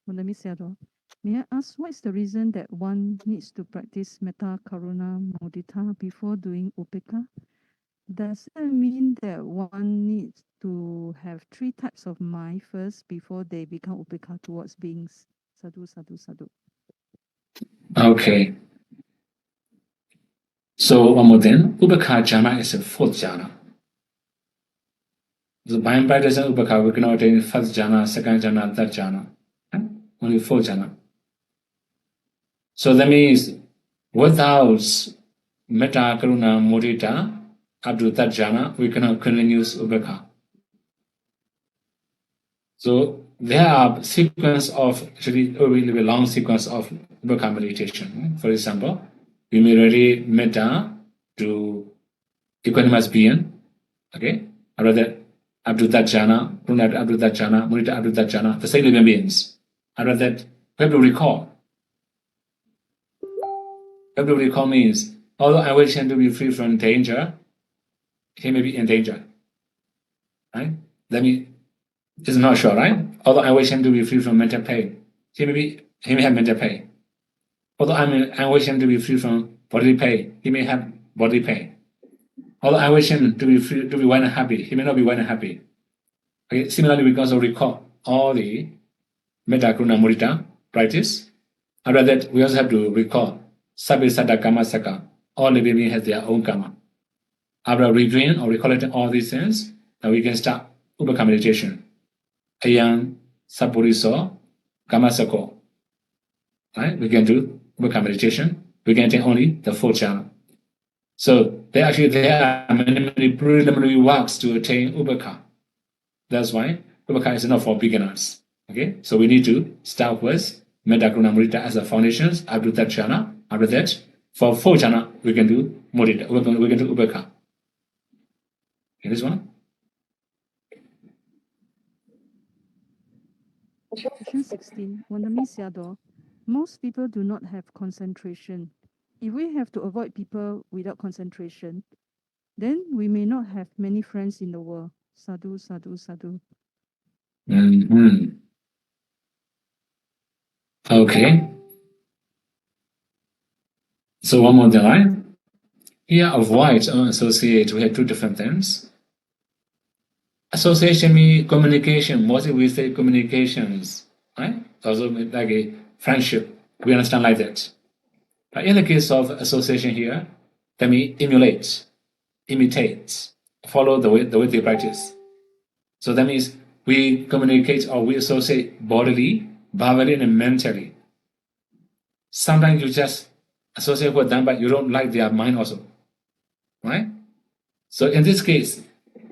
Vietnamese Sayadaw. May I ask, what is the reason that one needs to practice metta, karuna, mudita before doing upekkha? Does that mean that one needs to have 3 types of mind first before they become upekkha towards beings? Sadhu, sadhu, sadhu. Okay. So one more thing, Ubekha jhana is a 4th jhana. So by practicing Ubekha, we cannot attain 1st jhana, 2nd jhana, 3rd jhana. Only 4th jhana. So that means without metta, karuna, mudita, up to 3rd jhana, we cannot continue Ubekha. So there are sequence of, actually a really long sequence of Ubekha meditation. For example, we may ready metta to equanimous being, okay? After that, up to that jhana, karuna up to that jhana, mudita up to that jhana, the same living beings. After that, we have to recall. We have to recall means, although I wish him to be free from danger, he may be in danger, right? That means it's not sure, right? Although I wish him to be free from mental pain, he may have mental pain. Although I wish him to be free from bodily pain, he may have bodily pain. Although I wish him to be free, to be well and happy, he may not be well and happy. Okay, similarly, we can also recall all the metta, karuna, mudita practice. After that, we also have to recall sabbe satta karma saka. All living beings have their own karma. After reviewing or recollecting all these things, then we can start Ubekha meditation. Ayam sapuriso karma sako. Right? We can do Ubekha meditation. We can take only the 4th jhana. So there are many preliminary works to attain Ubekha. That's why Ubekha is not for beginners. Okay, so we need to start with metta, karuna, mudita as the foundations up to that jhana. After that, for 4th jhana, we can do mudita. We can do Ubekha. Okay, this one. Question 16. Wandami Sayadaw, most people do not have concentration. If we have to avoid people without concentration, then we may not have many friends in the world. Sadhu, sadhu, sadhu. Okay. So one more thing, right? Here, avoid or associate, we have 2 different things. Association means communication. Mostly we say communications, right? Also like a friendship. We understand like that. But in the case of association here, that means emulate, imitate, follow the way they practice. So that means we communicate or we associate bodily, verbally, and mentally. Sometimes you just associate with them, but you don't like their mind also, right? So in this case,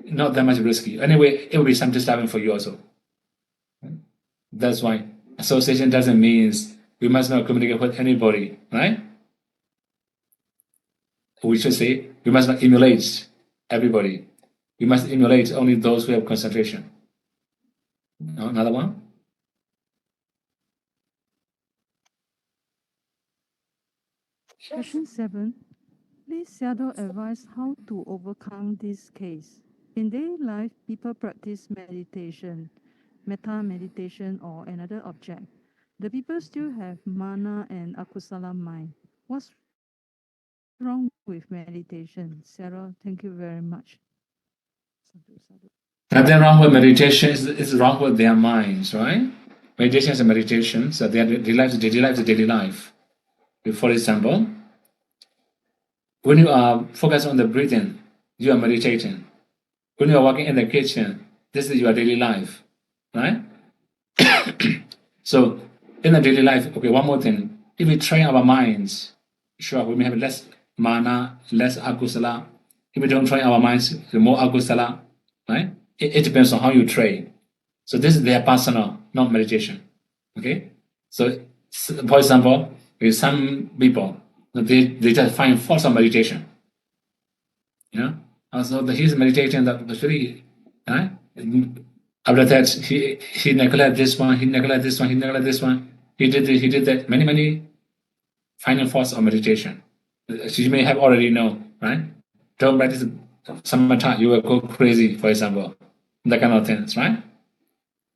not that much risky. Anyway, it will be some disturbing for you also. That's why association doesn't mean we must not communicate with anybody, right? We should say we must not emulate everybody. We must emulate only those who have concentration. Another one? Question 7. Please Sayadaw advise how to overcome this case. In daily life, people practice meditation, metta meditation or another object. The people still have mana and akusala mind. What's wrong with meditation? Sarah, thank you very much. Sadhu, sadhu. Nothing wrong with meditation, it's wrong with their minds, right? Meditation is a meditation, so their daily life is daily life. For example, when you are focused on the breathing, you are meditating. When you are working in the kitchen, this is your daily life, right? So in the daily life, okay, one more thing. If we train our minds, sure, we may have less mana, less akusala. If we don't train our minds, the more akusala, right? It depends on how you train. So this is their personal, not meditation. Okay? So for example, with some people, they just find faults of meditation. You know? Also his meditation that was really, right? After that, he neglected this one, he neglected this one, he neglected this one. He did that, many finding faults of meditation. You may have already known, right? Don't practice samatha, you will go crazy, for example. That kind of things, right?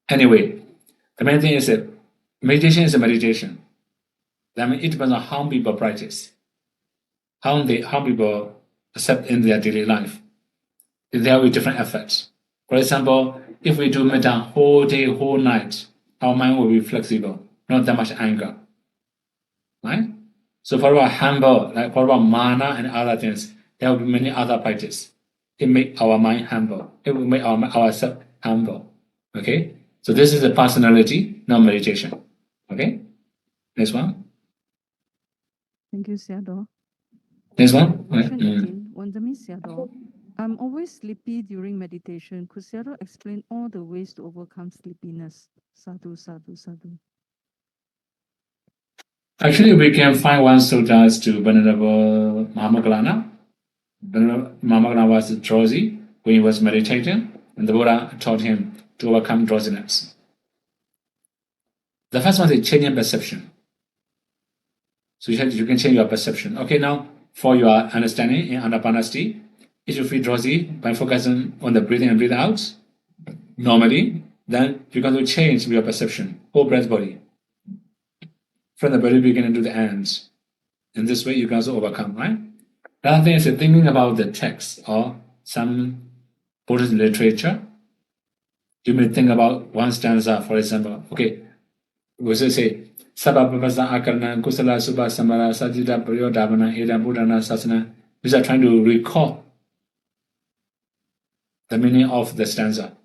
Anyway, the main thing is that meditation is a meditation. That means it depends on how people practice, how people accept in their daily life. There will be different effects. For example, if we do metta whole day, whole night, our mind will be flexible, not that much anger. Right? So for about humble, like for about mana and other things, there will be many other practice. It make our mind humble. It will make ourselves humble. Okay? So this is the personality, not meditation. Okay? Next one. Thank you, Sayadaw. Next one. Question 18. Wandami Sayadaw. I'm always sleepy during meditation. Could Sayadaw explain all the ways to overcome sleepiness? Sadhu, sadhu, sadhu. Actually, we can find one sutras to Venerable Mahamoggallana. Venerable Mahamoggallana was drowsy when he was meditating, and the Buddha taught him to overcome drowsiness. The first one is changing perception. So you can change your perception. Okay, now for your understanding in Anapanasati, if you feel drowsy by focusing on the breathing and breathing out, normally, then you're going to change your perception, whole breath body, from the very beginning to the end. In this way, you can also overcome, right? Another thing is thinking about the text or some Buddhist literature. You may think about one stanza, for example. Okay, we should say, Sabha Pavasa Akarna Kusala Subha Samara Sajida Priyodavana Eda Buddhana Sasana. These are trying to recall the meaning of the stanza,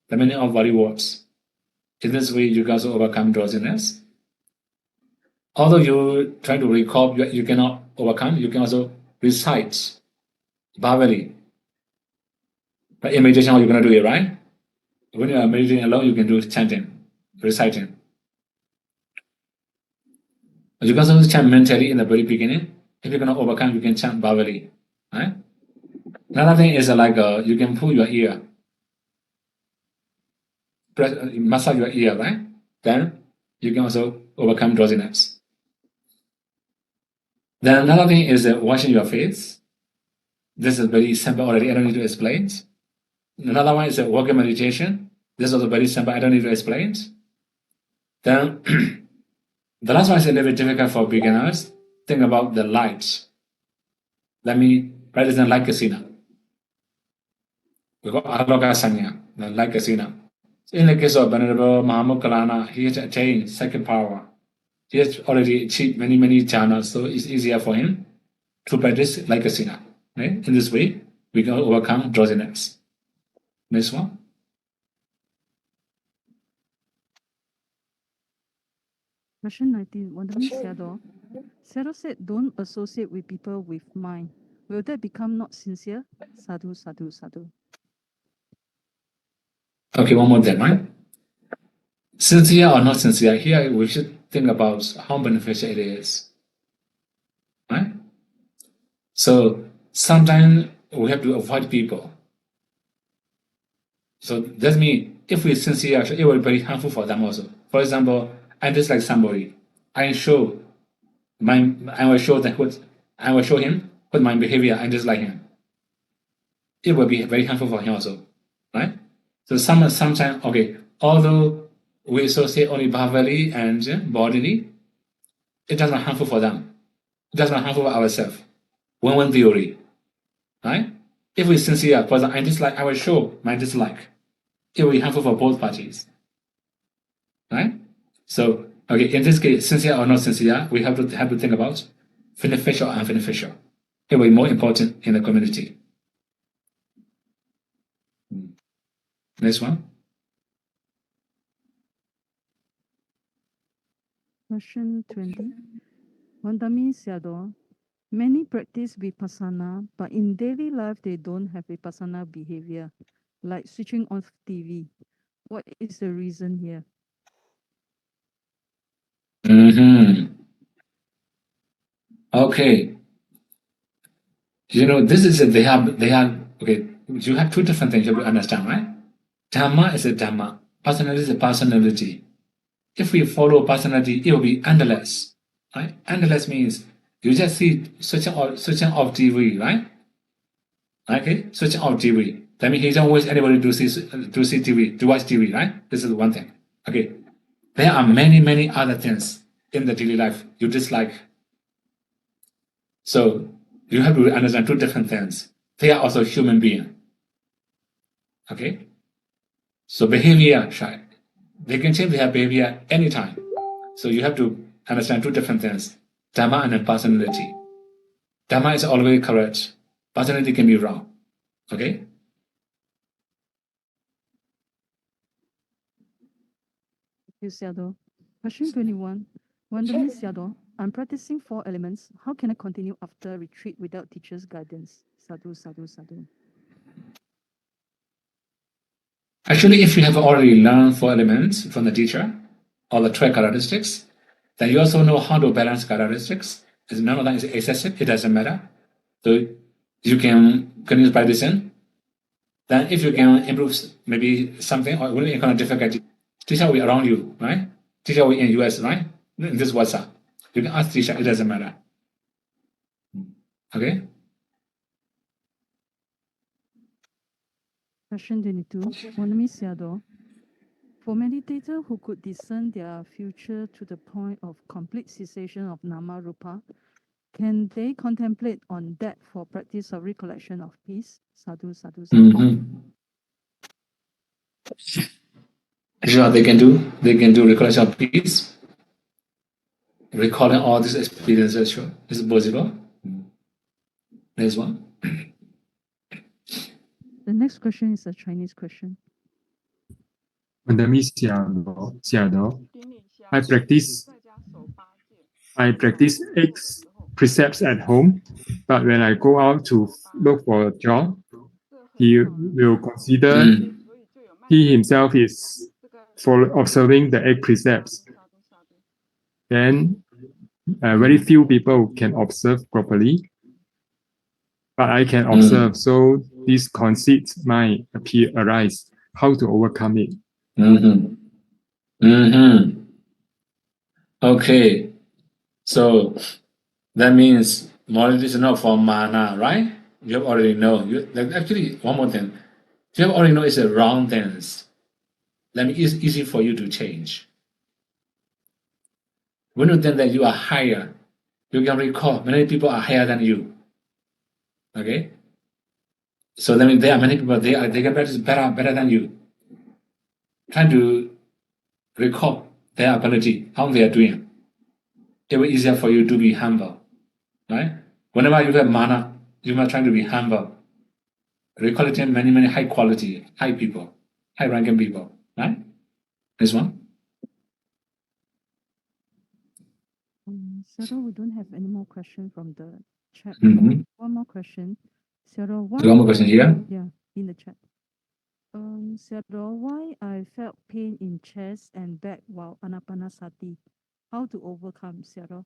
the meaning of very words. In this way, you can also overcome drowsiness. Although you try to recall, you cannot overcome, you can also recite verbally. But in meditation, how you're going to do it, right? When you are meditating alone, you can do chanting, reciting. You can also chant mentally in the very beginning. If you're going to overcome, you can chant verbally, right? Another thing is you can pull your ear, massage your ear, right? Then you can also overcome drowsiness. Then another thing is washing your face. This is very simple already, I don't need to explain. Another one is walking meditation. This is also very simple, I don't need to explain. Then the last one is a little bit difficult for beginners. Think about the lights. Let me practice in light Kasina. We got Aloka Sanya, the light Kasina. In the case of Venerable Mahamoggallana, he has attained second power. He has already achieved many jhanas, so it's easier for him to practice like Kasina. Right? In this way, we can overcome drowsiness. Next one. Question 19. Wandami Sayadaw. Sayadaw said, don't associate with people with mind. Will that become not sincere? Sadhu, sadhu, sadhu. Okay, one more time, right? Sincere or not sincere, here we should think about how beneficial it is. Right? So sometimes we have to avoid people. So that means if we sincere, it will be very harmful for them also. For example, I dislike somebody. I will show him with my behavior I dislike him. It will be very harmful for him also. Right? So sometimes, okay, although we associate only verbally and bodily, it does not harmful for them. It does not harmful for ourselves. One theory. Right? If we sincere, for example, I dislike, I will show my dislike. It will be harmful for both parties. Right? So, okay, in this case, sincere or not sincere, we have to think about beneficial and unbeneficial. It will be more important in the community. Next one. Question 20. Wandami Sayadaw. Many practice vipassana, but in daily life they don't have vipassana behavior, like switching off TV. What is the reason here? Okay. This is they have okay. You have two different things you have to understand, right? Dhamma is a Dhamma. Personality is a personality. If we follow personality, it will be endless. Right? Endless means you just see switching off TV, right? Okay, switching off TV. That means he don't wish anybody to see TV, to watch TV, right? This is one thing. Okay. There are many other things. in the daily life you dislike. So you have to understand two different things. They are also human beings. Okay? So behavior, they can change their behavior anytime. So you have to understand two different things. Dhamma and personality. Dhamma is always correct. Personality can be wrong. Okay? Thank you, Sayadaw. Question 21. Wandami Sayadaw, I'm practicing 4 elements. How can I continue after retreat without teacher's guidance? Sadhu, sadhu, sadhu. Actually, if you have already learned 4 elements from the teacher, or the 12 characteristics, then you also know how to balance characteristics. As none of that is excessive, it doesn't matter. So you can continue practicing. Then if you can improve maybe something or will encounter difficulty, teacher will be around you, right? Teacher will be in US, right? In this WhatsApp. You can ask teacher, it doesn't matter. Okay? Question 22. Wandami Sayadaw, for meditators who could discern their future to the point of complete cessation of nama rupa, can they contemplate on that for practice of recollection of peace? Sadhu, sadhu, sadhu. Sure, they can do. They can do recollection of peace. Recalling all these experiences, sure. Is it possible? Next one. The next question is a Chinese question. Wandami Sayadaw, I practice 8 precepts at home, but when I go out to look for a job, he will consider he himself is for observing the 8 precepts. Then very few people can observe properly, but I can observe. So this conceit might arise. How to overcome it? Okay. So that means morality is not for mana, right? You have already know. Actually, one more thing. You have already know it's a wrong things. That means it's easy for you to change. When you think that you are higher, you can recall many people are higher than you. Okay? So that means there are many people, they can practice better than you. Trying to recall their ability, how they are doing. It will be easier for you to be humble. Right? Whenever you have mana, you must try to be humble. Recollecting many high quality, high people, high ranking people. Right? This one. Sayadaw, we don't have any more questions from the chat. Mm-hmm. One more question. Sayadaw, why? One more question here. Yeah, in the chat. Sayadaw, why I felt pain in chest and back while anapanasati? How to overcome, Sayadaw?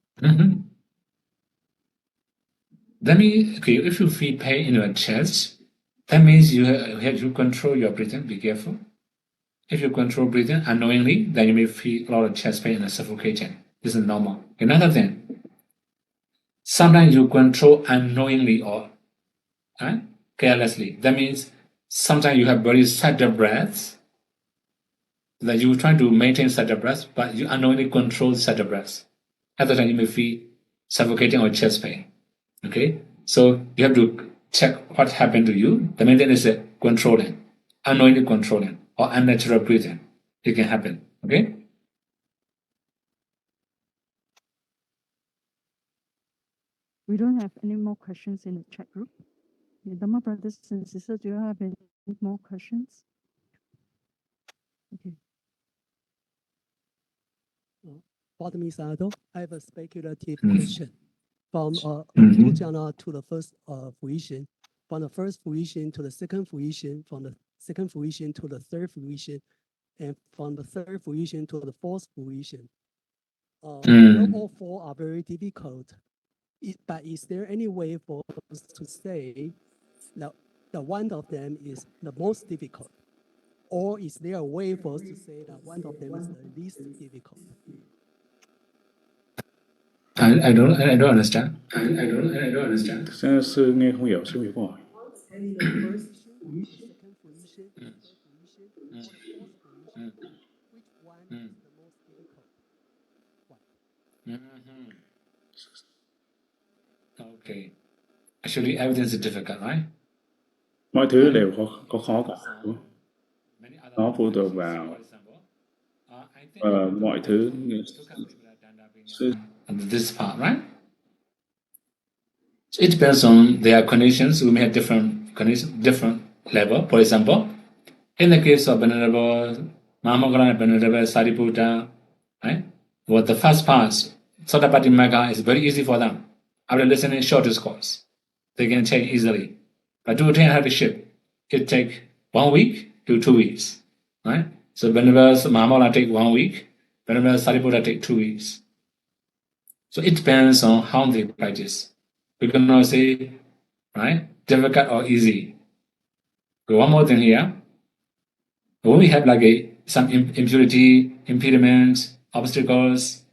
That means, okay, if you feel pain in your chest, that means you have to control your breathing. Be careful. If you control breathing unknowingly, then you may feel a lot of chest pain and suffocation. This is normal. Another thing, sometimes you control unknowingly or carelessly. That means sometimes you have very subtle breaths that you try to maintain subtle breaths, but you unknowingly control subtle breaths. At the time, you may feel suffocating or chest pain. Okay, so you have to check what happened to you. The main thing is controlling, unknowingly controlling, or unnatural breathing. It can happen. Okay. We don't have any more questions in the chat group. Yeah, Dhamma brothers and sisters, do you have any more questions? Okay. Wandami Sayadaw, I have a speculative question. From Jhana to the first fruition, from the first fruition to the second fruition, from the second fruition to the third fruition, and from the third fruition to the fourth fruition. All 4 are very difficult. But is there any way for us to say that one of them is the most difficult? Or is there a way for us to say that one of them is the least difficult? I don't understand. 现在是nghe không hiểu, sư hiểu câu hỏi. Second fruition, third fruition, fourth fruition. Which one is the most difficult one? Actually, everything is difficult, right? Mọi thứ đều có khó cả, đúng không? Many other Nó phụ thuộc languages, vào for example, I think mọi thứ this part, right? So it depends on their conditions. We may have different conditions, different level. For example, in the case of Venerable Mahamoggala and Venerable Sariputta, right? Well, the first part, Sotapatti Magga, is very easy for them. After listening short discourse, they can take easily. But to attain habitship, it take 1 week to 2 weeks, right? So Venerable Mahamoggala take 1 week, Venerable Sariputta take 2 weeks. So it depends on how they practice. We cannot say, right, difficult or easy. But one more thing here. When we have like some impurity, impediments, obstacles,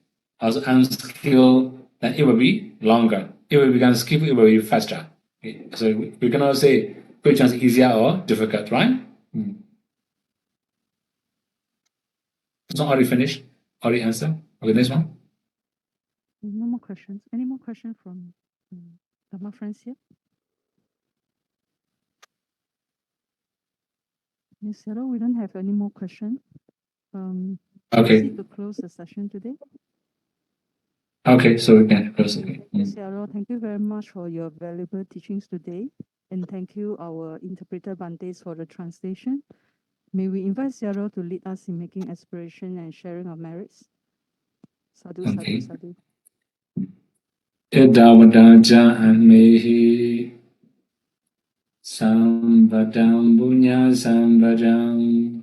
also unskill, then it will be longer. If we become skillful, it will be faster. Okay. So we cannot say which one is easier or difficult, right? So already finished? Already answered? Okay, next one. No more questions. Any more questions from Dhamma friends here? Yes, Sayadaw, we don't have any more questions. Okay. Proceed to close the session today. Okay, so we can close. Okay. Yes, Sayadaw, thank you very much for your valuable teachings today. And thank you, our interpreter Bantes, for the translation. May we invite Sayadaw to lead us in making aspiration and sharing our merits. Sadhu, Okay. sadhu, sadhu. Idavada ja'amehi sambadam punya sambadam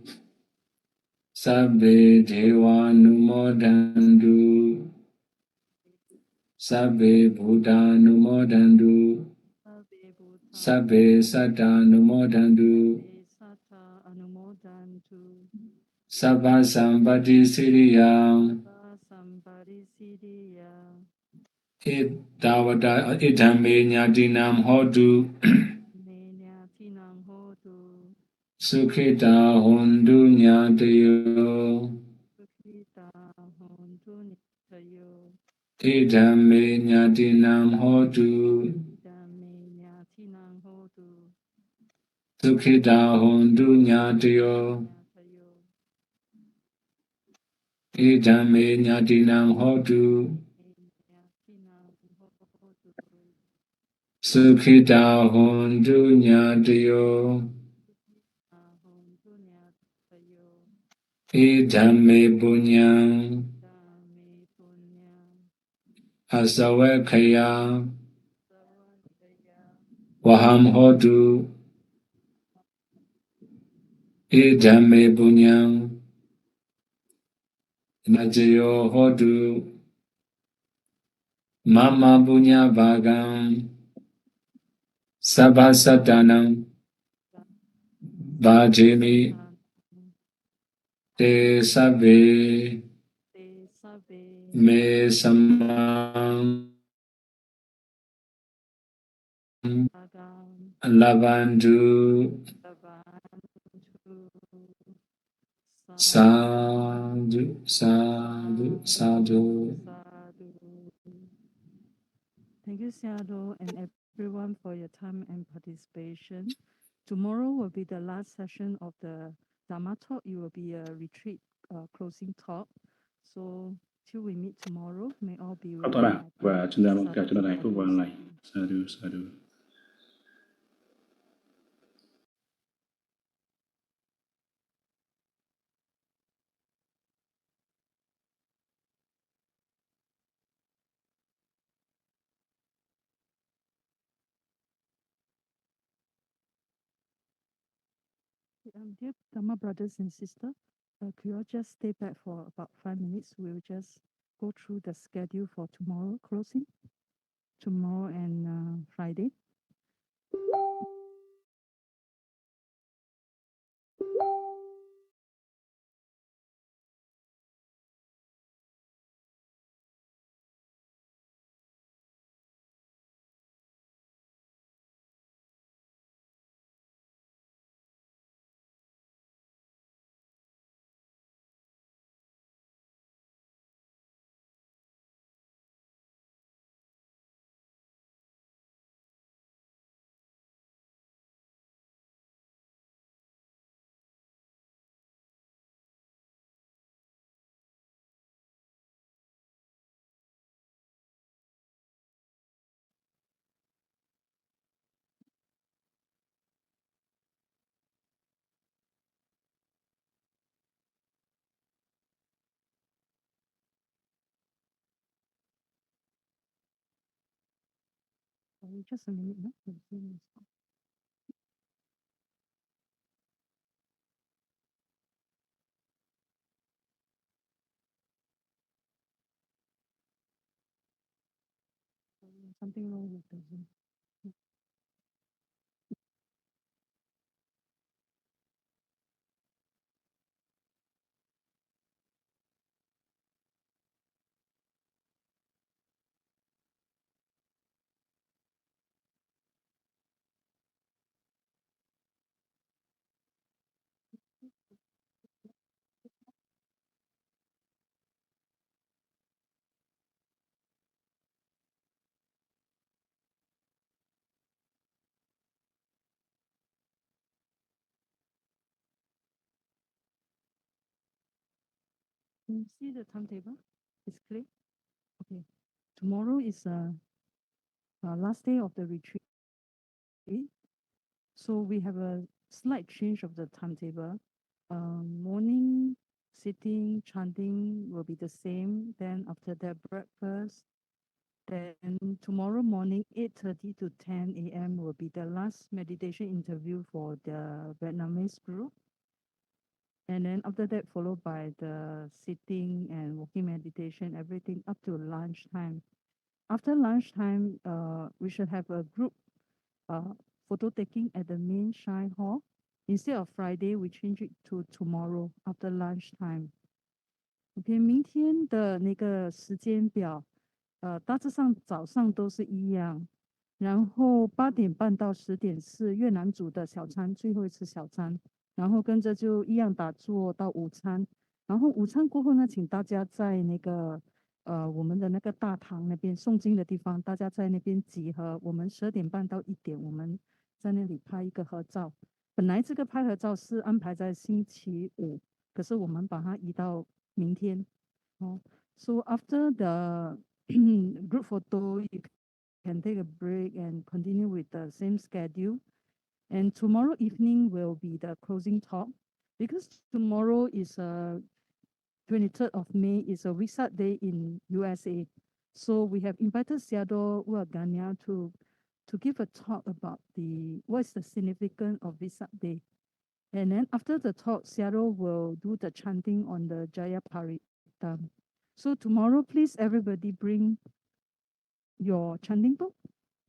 sabbe devanumodandu sabbe buddhanumodandu sabbe sattanumodandu Sata anumodantu. sabba sambati siriyam Sambari siddhiya. Idavada idhamme nyatinam hotu Menyatinam hotu. sukhita hondu nyatayo Sukita hontu nitayo. Idhamme nyatinam hotu Menyatinam hotu. sukhita hondu nyatayo Nitayo. Idhamme nyatinam hotu Menyatinam hotu. sukhita hondu nyatayo Hontu nitayo. Idhamme punyam Dame punyam. asawakaya Savakaya. Vaham hotu Idhamme punyam Najayo hotu Mama punya bhagam Sabhasatanam Bhajemi Te sabbe Te sabe. me samam Agam. lavandu Sabantu. sadhu sadhu sadhu. Sadhu. Thank you, Sayadaw, and everyone for your time and participation. Tomorrow will be the last session of the Dhamma talk. It will be a retreat closing talk. So till we meet tomorrow, may all be well. Các bạn và chúng ta mong cả Sadhu, chúng ta hạnh phúc sadhu, và an lành. sadhu. Sadhu, sadhu. Dear Dhamma brothers and sisters, could you all just stay back for about 5 minutes? We'll just go through the schedule for tomorrow closing, tomorrow and Friday. Sorry, just a minute. No? The Zoom is on. Something wrong with the Zoom. Can you see the timetable? It's clear? Okay. Tomorrow is last day of the retreat. So we have a slight change of the timetable. Morning sitting, chanting will be the same. Then after that, breakfast. Then tomorrow morning, 8:30 to 10 a.m. will be the last meditation interview for the Vietnamese group. And then after that, followed by the sitting and walking meditation, everything up to lunchtime. After lunchtime, we should have a group photo taking at the main Shine Hall. Instead of Friday, we change it to tomorrow after lunchtime. OK， 明天的那个时间表，大致上早上都是一样，然后8点半到10点是越南煮的小餐，最后一次小餐，然后跟着就一样打坐到午餐，然后午餐过后呢，请大家在那个我们的那个大堂那边诵经的地方，大家在那边集合。我们12点半到1点，我们在那里拍一个合照。本来这个拍合照是安排在星期五，可是我们把它移到明天。哦，So after the group photo, you can take a break and continue with the same schedule. And tomorrow evening will be the closing talk, because tomorrow is 23rd of May, is a Vesak Day in USA. So we have invited Sayadaw Ganya to give a talk about what is the significance of Vesak Day. And then after the talk, Sayadaw will do the chanting on the Jaya Paritam. So tomorrow, please everybody bring your chanting book.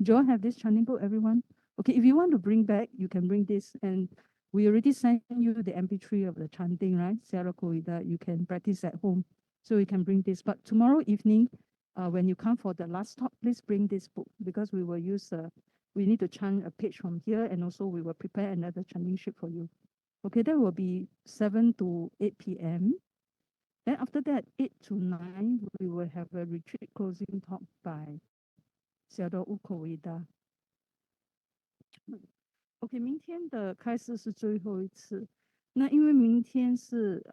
Do you all have this chanting book, everyone? Okay, if you want to bring back, you can bring this. And we already sent you the MP3 of the chanting, right? Sayadaw Kovida, you can practice at home. So you can bring this. But tomorrow evening, when you come for the last talk, please bring this book, because we will use, we need to chant a page from here, and also we will prepare another chanting sheet for you. Okay, that will be 7 to 8 p.m. Then after that, 8 to 9, we will have a retreat closing talk by Sayadaw Kovida. OK， 明天的开示是最后一次。那因为明天是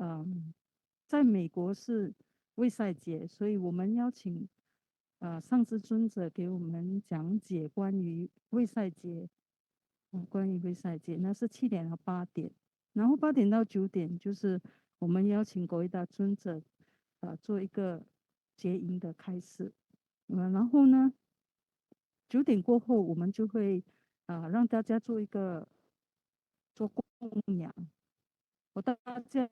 在美国是卫赛节，所以我们邀请上师尊者给我们讲解关于卫赛节，关于卫赛节，那是7点到8点，然后8点到9点就是我们邀请国维大尊者做一个结营的开示，然后呢9点过后我们就会让大家做供养。大家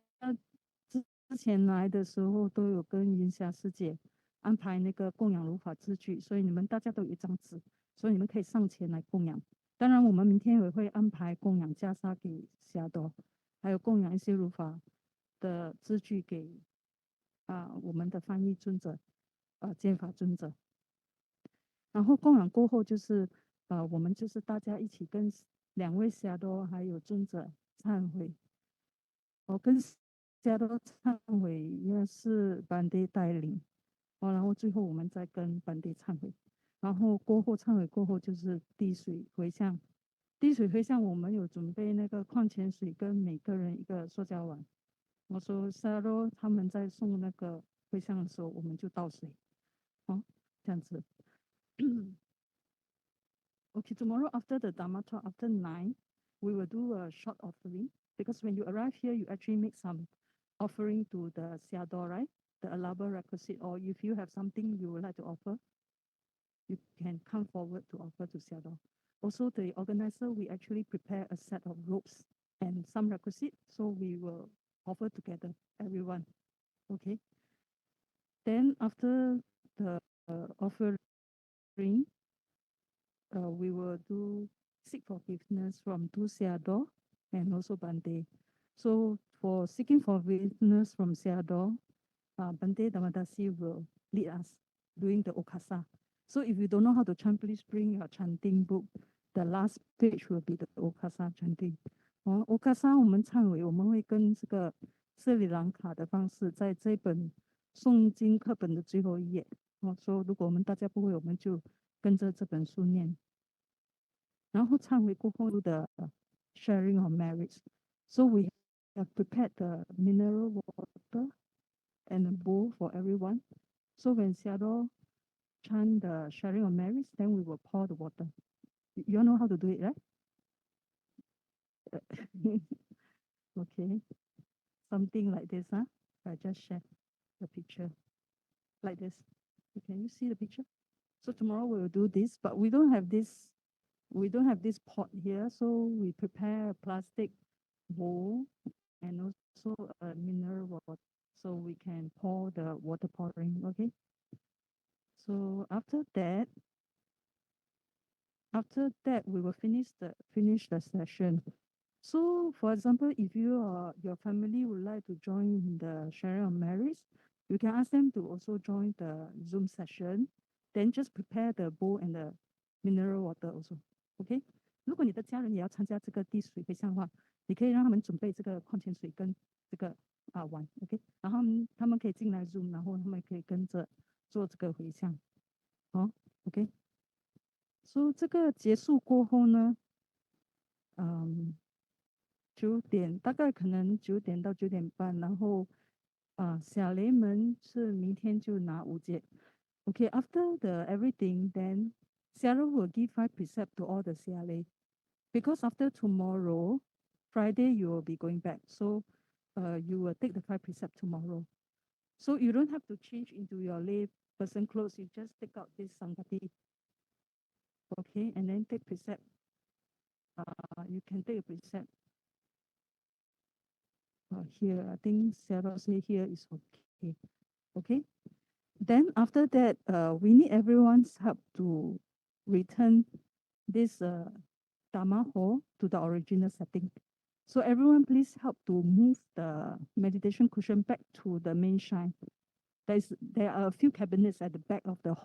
之前来的时候都有跟云霞师姐安排那个供养如法字句，所以你们大家都有一张纸，所以你们可以上前来供养。当然我们明天也会安排供养袈裟给Sayadaw，还有供养一些如法的字句给我们的翻译尊者见法尊者。然后供养过后就是我们就是大家一起跟2位Sayadaw还有尊者忏悔。跟Sayadaw忏悔，因为是班队带领，然后最后我们再跟班队忏悔，然后忏悔过后就是滴水回向。滴水回向我们有准备那个矿泉水跟每个人一个塑胶碗。我说Sayadaw他们在送那个回向的时候，我们就倒水，这样子。Okay, tomorrow after the Dhamma talk, after 9, we will do a short offering, because when you arrive here, you actually make some offering to the Sayadaw, right? The allowable requisite, or if you have something you would like to offer, you can come forward to offer to Sayadaw. Also, the organizer, we actually prepare a set of ropes and some requisite, so we will offer together, everyone. Okay. Then after the offering, we will do seek forgiveness from two Sayadaw and also Bante. So for seeking forgiveness from Sayadaw, Bante Dhammadasi will lead us doing the Okasa. So if you don't know how to chant, please bring your chanting book. The last page will be the Okasa chanting. Okasa 我们忏悔，我们会跟这个斯里兰卡的方式，在这本诵经课本的最后一页。说如果我们大家不会，我们就跟着这本书念。然后忏悔过后的 sharing of merits. So we have prepared the mineral water and a bowl for everyone. So when Sayadaw chant the sharing of merits, then we will pour the water. You all know how to do it, right? Okay. Something like this, huh? I just share the picture. Like this. Can you see the picture? So tomorrow we will do this, but we don't have this pot here, so we prepare a plastic bowl and also a mineral water, so we can pour the water pouring. Okay. So after that, we will finish the session. So for example, if your family would like to join the sharing of merits, you can ask them to also join the Zoom session. Then just prepare the bowl and the mineral water also. OK， 如果你的家人也要参加这个滴水回向的话，你可以让他们准备这个矿泉水跟这个碗 ，OK， 然后他们可以进来 Zoom， 然后他们可以跟着做这个回向。OK， 所以这个结束过后呢，9点大概可能9点到9点半，然后小雷们是明天就拿5节。Okay, after the everything, then Sayadaw will give 5 precepts to all the CLA. Because after tomorrow, Friday, you will be going back. So you will take the 5 precepts tomorrow. So you don't have to change into your lay person clothes. You just take out this sangati. Okay, and then take precept. You can take a precept. Here, I think Sayadaw say here is okay. Okay. Then after that, we need everyone's help to return this Dharma hall to the original setting. So everyone please help to move the meditation cushion back to the main shrine. There are a few cabinets at the back of the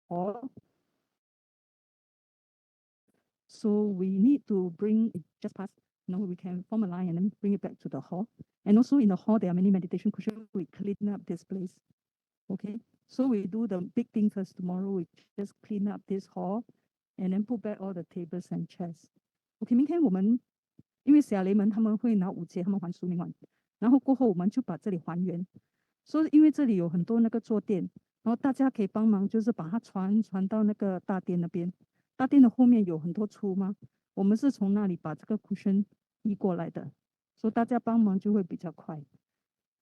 hall. So we need to bring it just past, we can form a line and then bring it back to the hall. And also in the hall, there are many meditation cushions. We clean up this place. Okay, so we do the big thing first. Tomorrow we just clean up this hall and then put back all the tables and chairs. Okay, 明天我们因为小雷们他们会拿5节，他们还书名完，然后过后我们就把这里还原。所以因为这里有很多那个坐垫，然后大家可以帮忙，就是把它传到那个大殿那边。大殿的后面有很多出吗？我们是从那里把这个 cushion 移过来的，所以大家帮忙就会比较快。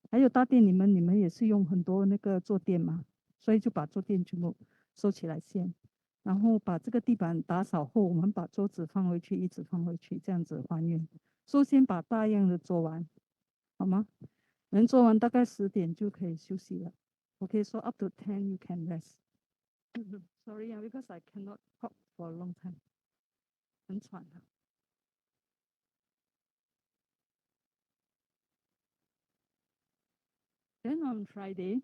还有大殿你们也是用很多那个坐垫嘛，所以就把坐垫全部收起来先，然后把这个地板打扫后，我们把桌子放回去，椅子放回去，这样子还原。所以先把大样的做完，好吗？能做完大概10点就可以休息了。Okay, so up to 10 you can rest. Sorry, because I cannot talk for a long time. 很喘啊。Then on Friday,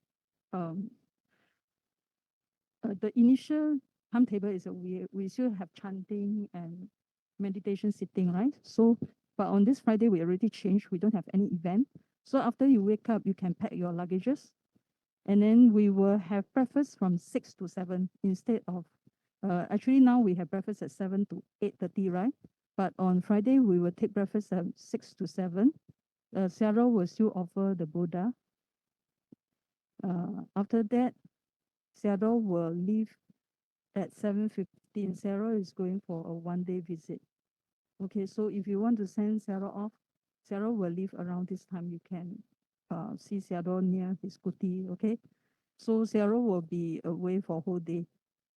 the initial timetable is we still have chanting and meditation sitting, right? So, but on this Friday we already changed. We don't have any event. So after you wake up, you can pack your luggages, and then we will have breakfast from 6 to 7 instead of. Actually, now we have breakfast at 7 to 8:30, right? But on Friday we will take breakfast at 6 to 7. Sayadaw will still offer the Buddha. After that, Sayadaw will leave at 7:15. Sayadaw is going for a one-day visit. Okay, so if you want to send Sayadaw off, Sayadaw will leave around this time. You can see Sayadaw near his kuti, okay? So Sayadaw will be away for whole day.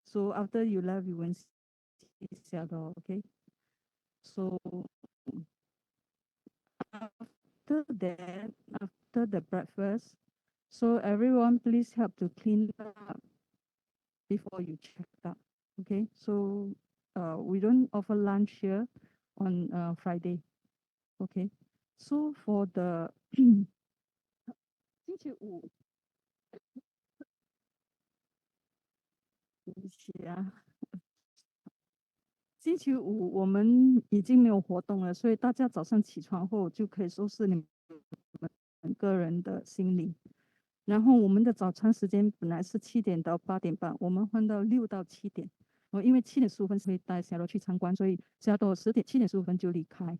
So after you left, you won't see Sayadaw, okay? So after that, after the breakfast, so everyone please help to clean up before you check out, okay? So we don't offer lunch here on Friday, okay? So for the 星期五，对不起啊，星期五我们已经没有活动了，所以大家早上起床后就可以收拾你们个人的行李。然后我们的早餐时间本来是7点到8点半，我们换到6到7点。因为7点15分会带Sayadaw去参观，所以Sayadaw7点15分就离开。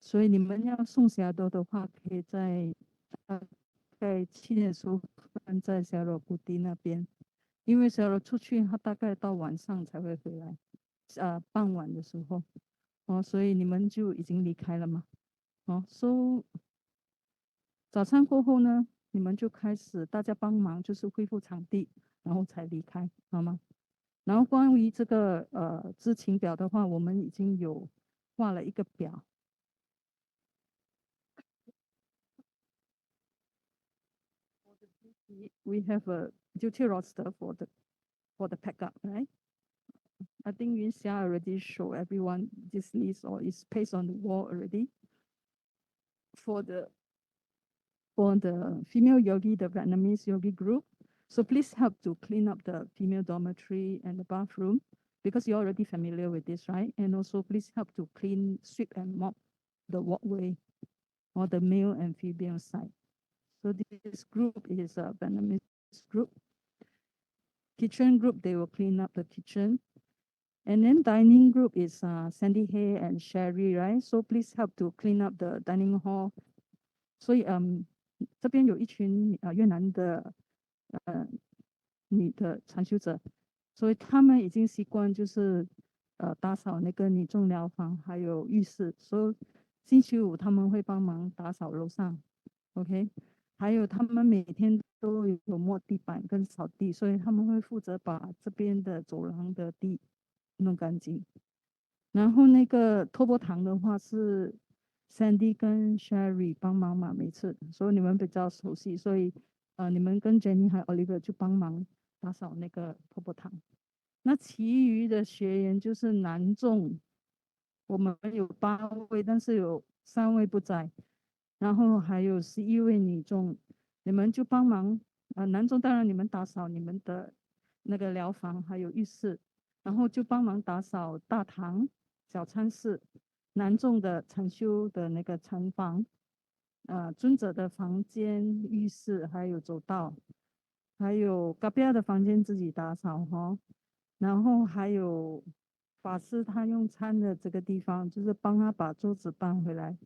所以你们要送Sayadaw的话，可以在大概7点15分在Sayadaw谷地那边。因为Sayadaw出去，他大概到晚上才会回来，傍晚的时候。所以你们就已经离开了嘛。so 早餐过后呢，你们就开始大家帮忙，就是恢复场地，然后才离开，好吗？然后关于这个知情表的话，我们已经有画了一个表。We have a duty roster for the pack up, right? I think Yunxia already show everyone this list or is pasted on the wall already. For the female yogi, the Vietnamese yogi group, so please help to clean up the female dormitory and the bathroom because you're already familiar with this, right? And also please help to clean, sweep and mop the walkway or the male and female side. So this group is a Vietnamese group. Kitchen group, they will clean up the kitchen. And then dining group is Sandy Hay and Sherry, right? So please help to clean up the dining hall. 所以这边有一群越南的女的禅修者，所以他们已经习惯就是打扫那个女众疗房还有浴室，所以星期五他们会帮忙打扫楼上 ，OK？ 还有他们每天都有抹地板跟扫地，所以他们会负责把这边的走廊的地弄干净。然后那个托钵堂的话是 Sandy 跟 Sherry 帮忙嘛，每次，所以你们比较熟悉，所以你们跟 Jenny 还有 Oliver 就帮忙打扫那个托钵堂。那其余的学员就是男众，我们有8位，但是有3位不在，然后还有11位女众，你们就帮忙。男众当然你们打扫你们的那个疗房还有浴室，然后就帮忙打扫大堂、小餐室、男众的禅修的那个禅房，尊者的房间、浴室还有走道，还有隔壁的房间自己打扫哈。然后还有法师他用餐的这个地方，就是帮他把桌子搬回来。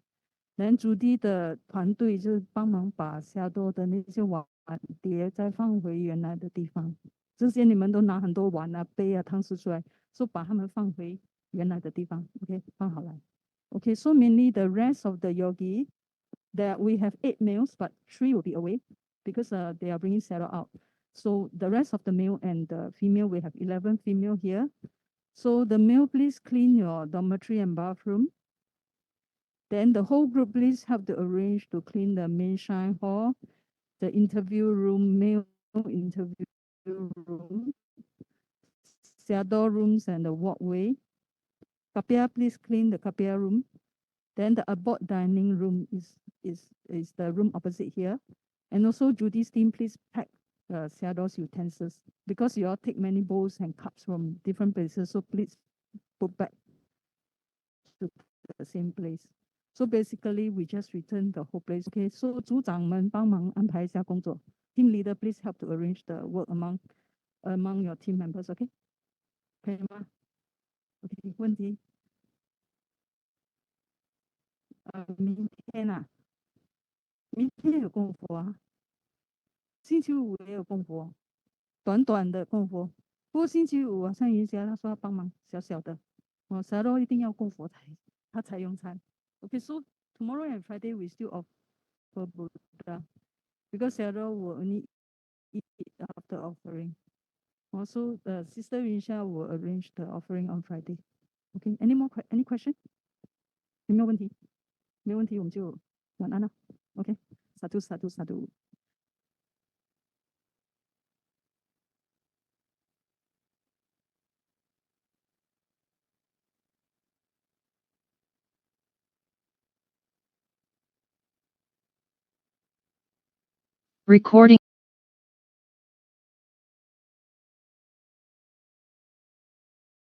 然后主地的团队就是帮忙把Sayadaw的那些碗碟再放回原来的地方。之前你们都拿很多碗啊、杯啊、汤匙出来，就把它们放回原来的地方。OK， 放好来。Okay, so mainly the rest of the yogi, that we have 8 males, but 3 will be away because they are bringing Sayadaw out. So the rest of the male and the female, we have 11 female here. So the male, please clean your dormitory and bathroom. Then the whole group, please help to arrange to clean the main shrine hall, the interview room, male interview room, Sayadaw rooms and the walkway. Kapia, please clean the Kapia room. Then the abort dining room is the room opposite here. And also Judy's team, please pack Sayadaw's utensils because you all take many bowls and cups from different places. So please put back to the same place. So basically, we just return the whole place. Okay, so 组长们帮忙安排一下工作。Team leader, please help to arrange the work among your team members. Okay， 可以吗 ？OK， 问题？明天啊，明天有供佛啊，星期五也有供佛，短短的供佛。不过星期五啊，像云霞她说要帮忙小小的，Sayadaw一定要供佛他才用餐。Okay, so tomorrow and Friday we still offer Buddha because Sayadaw will only eat the offering. Also, Sister Winsha will arrange the offering on Friday. Okay, any question? 有没有问题？没有问题，我们就晚安了。OK，萨杜萨杜萨杜。Recording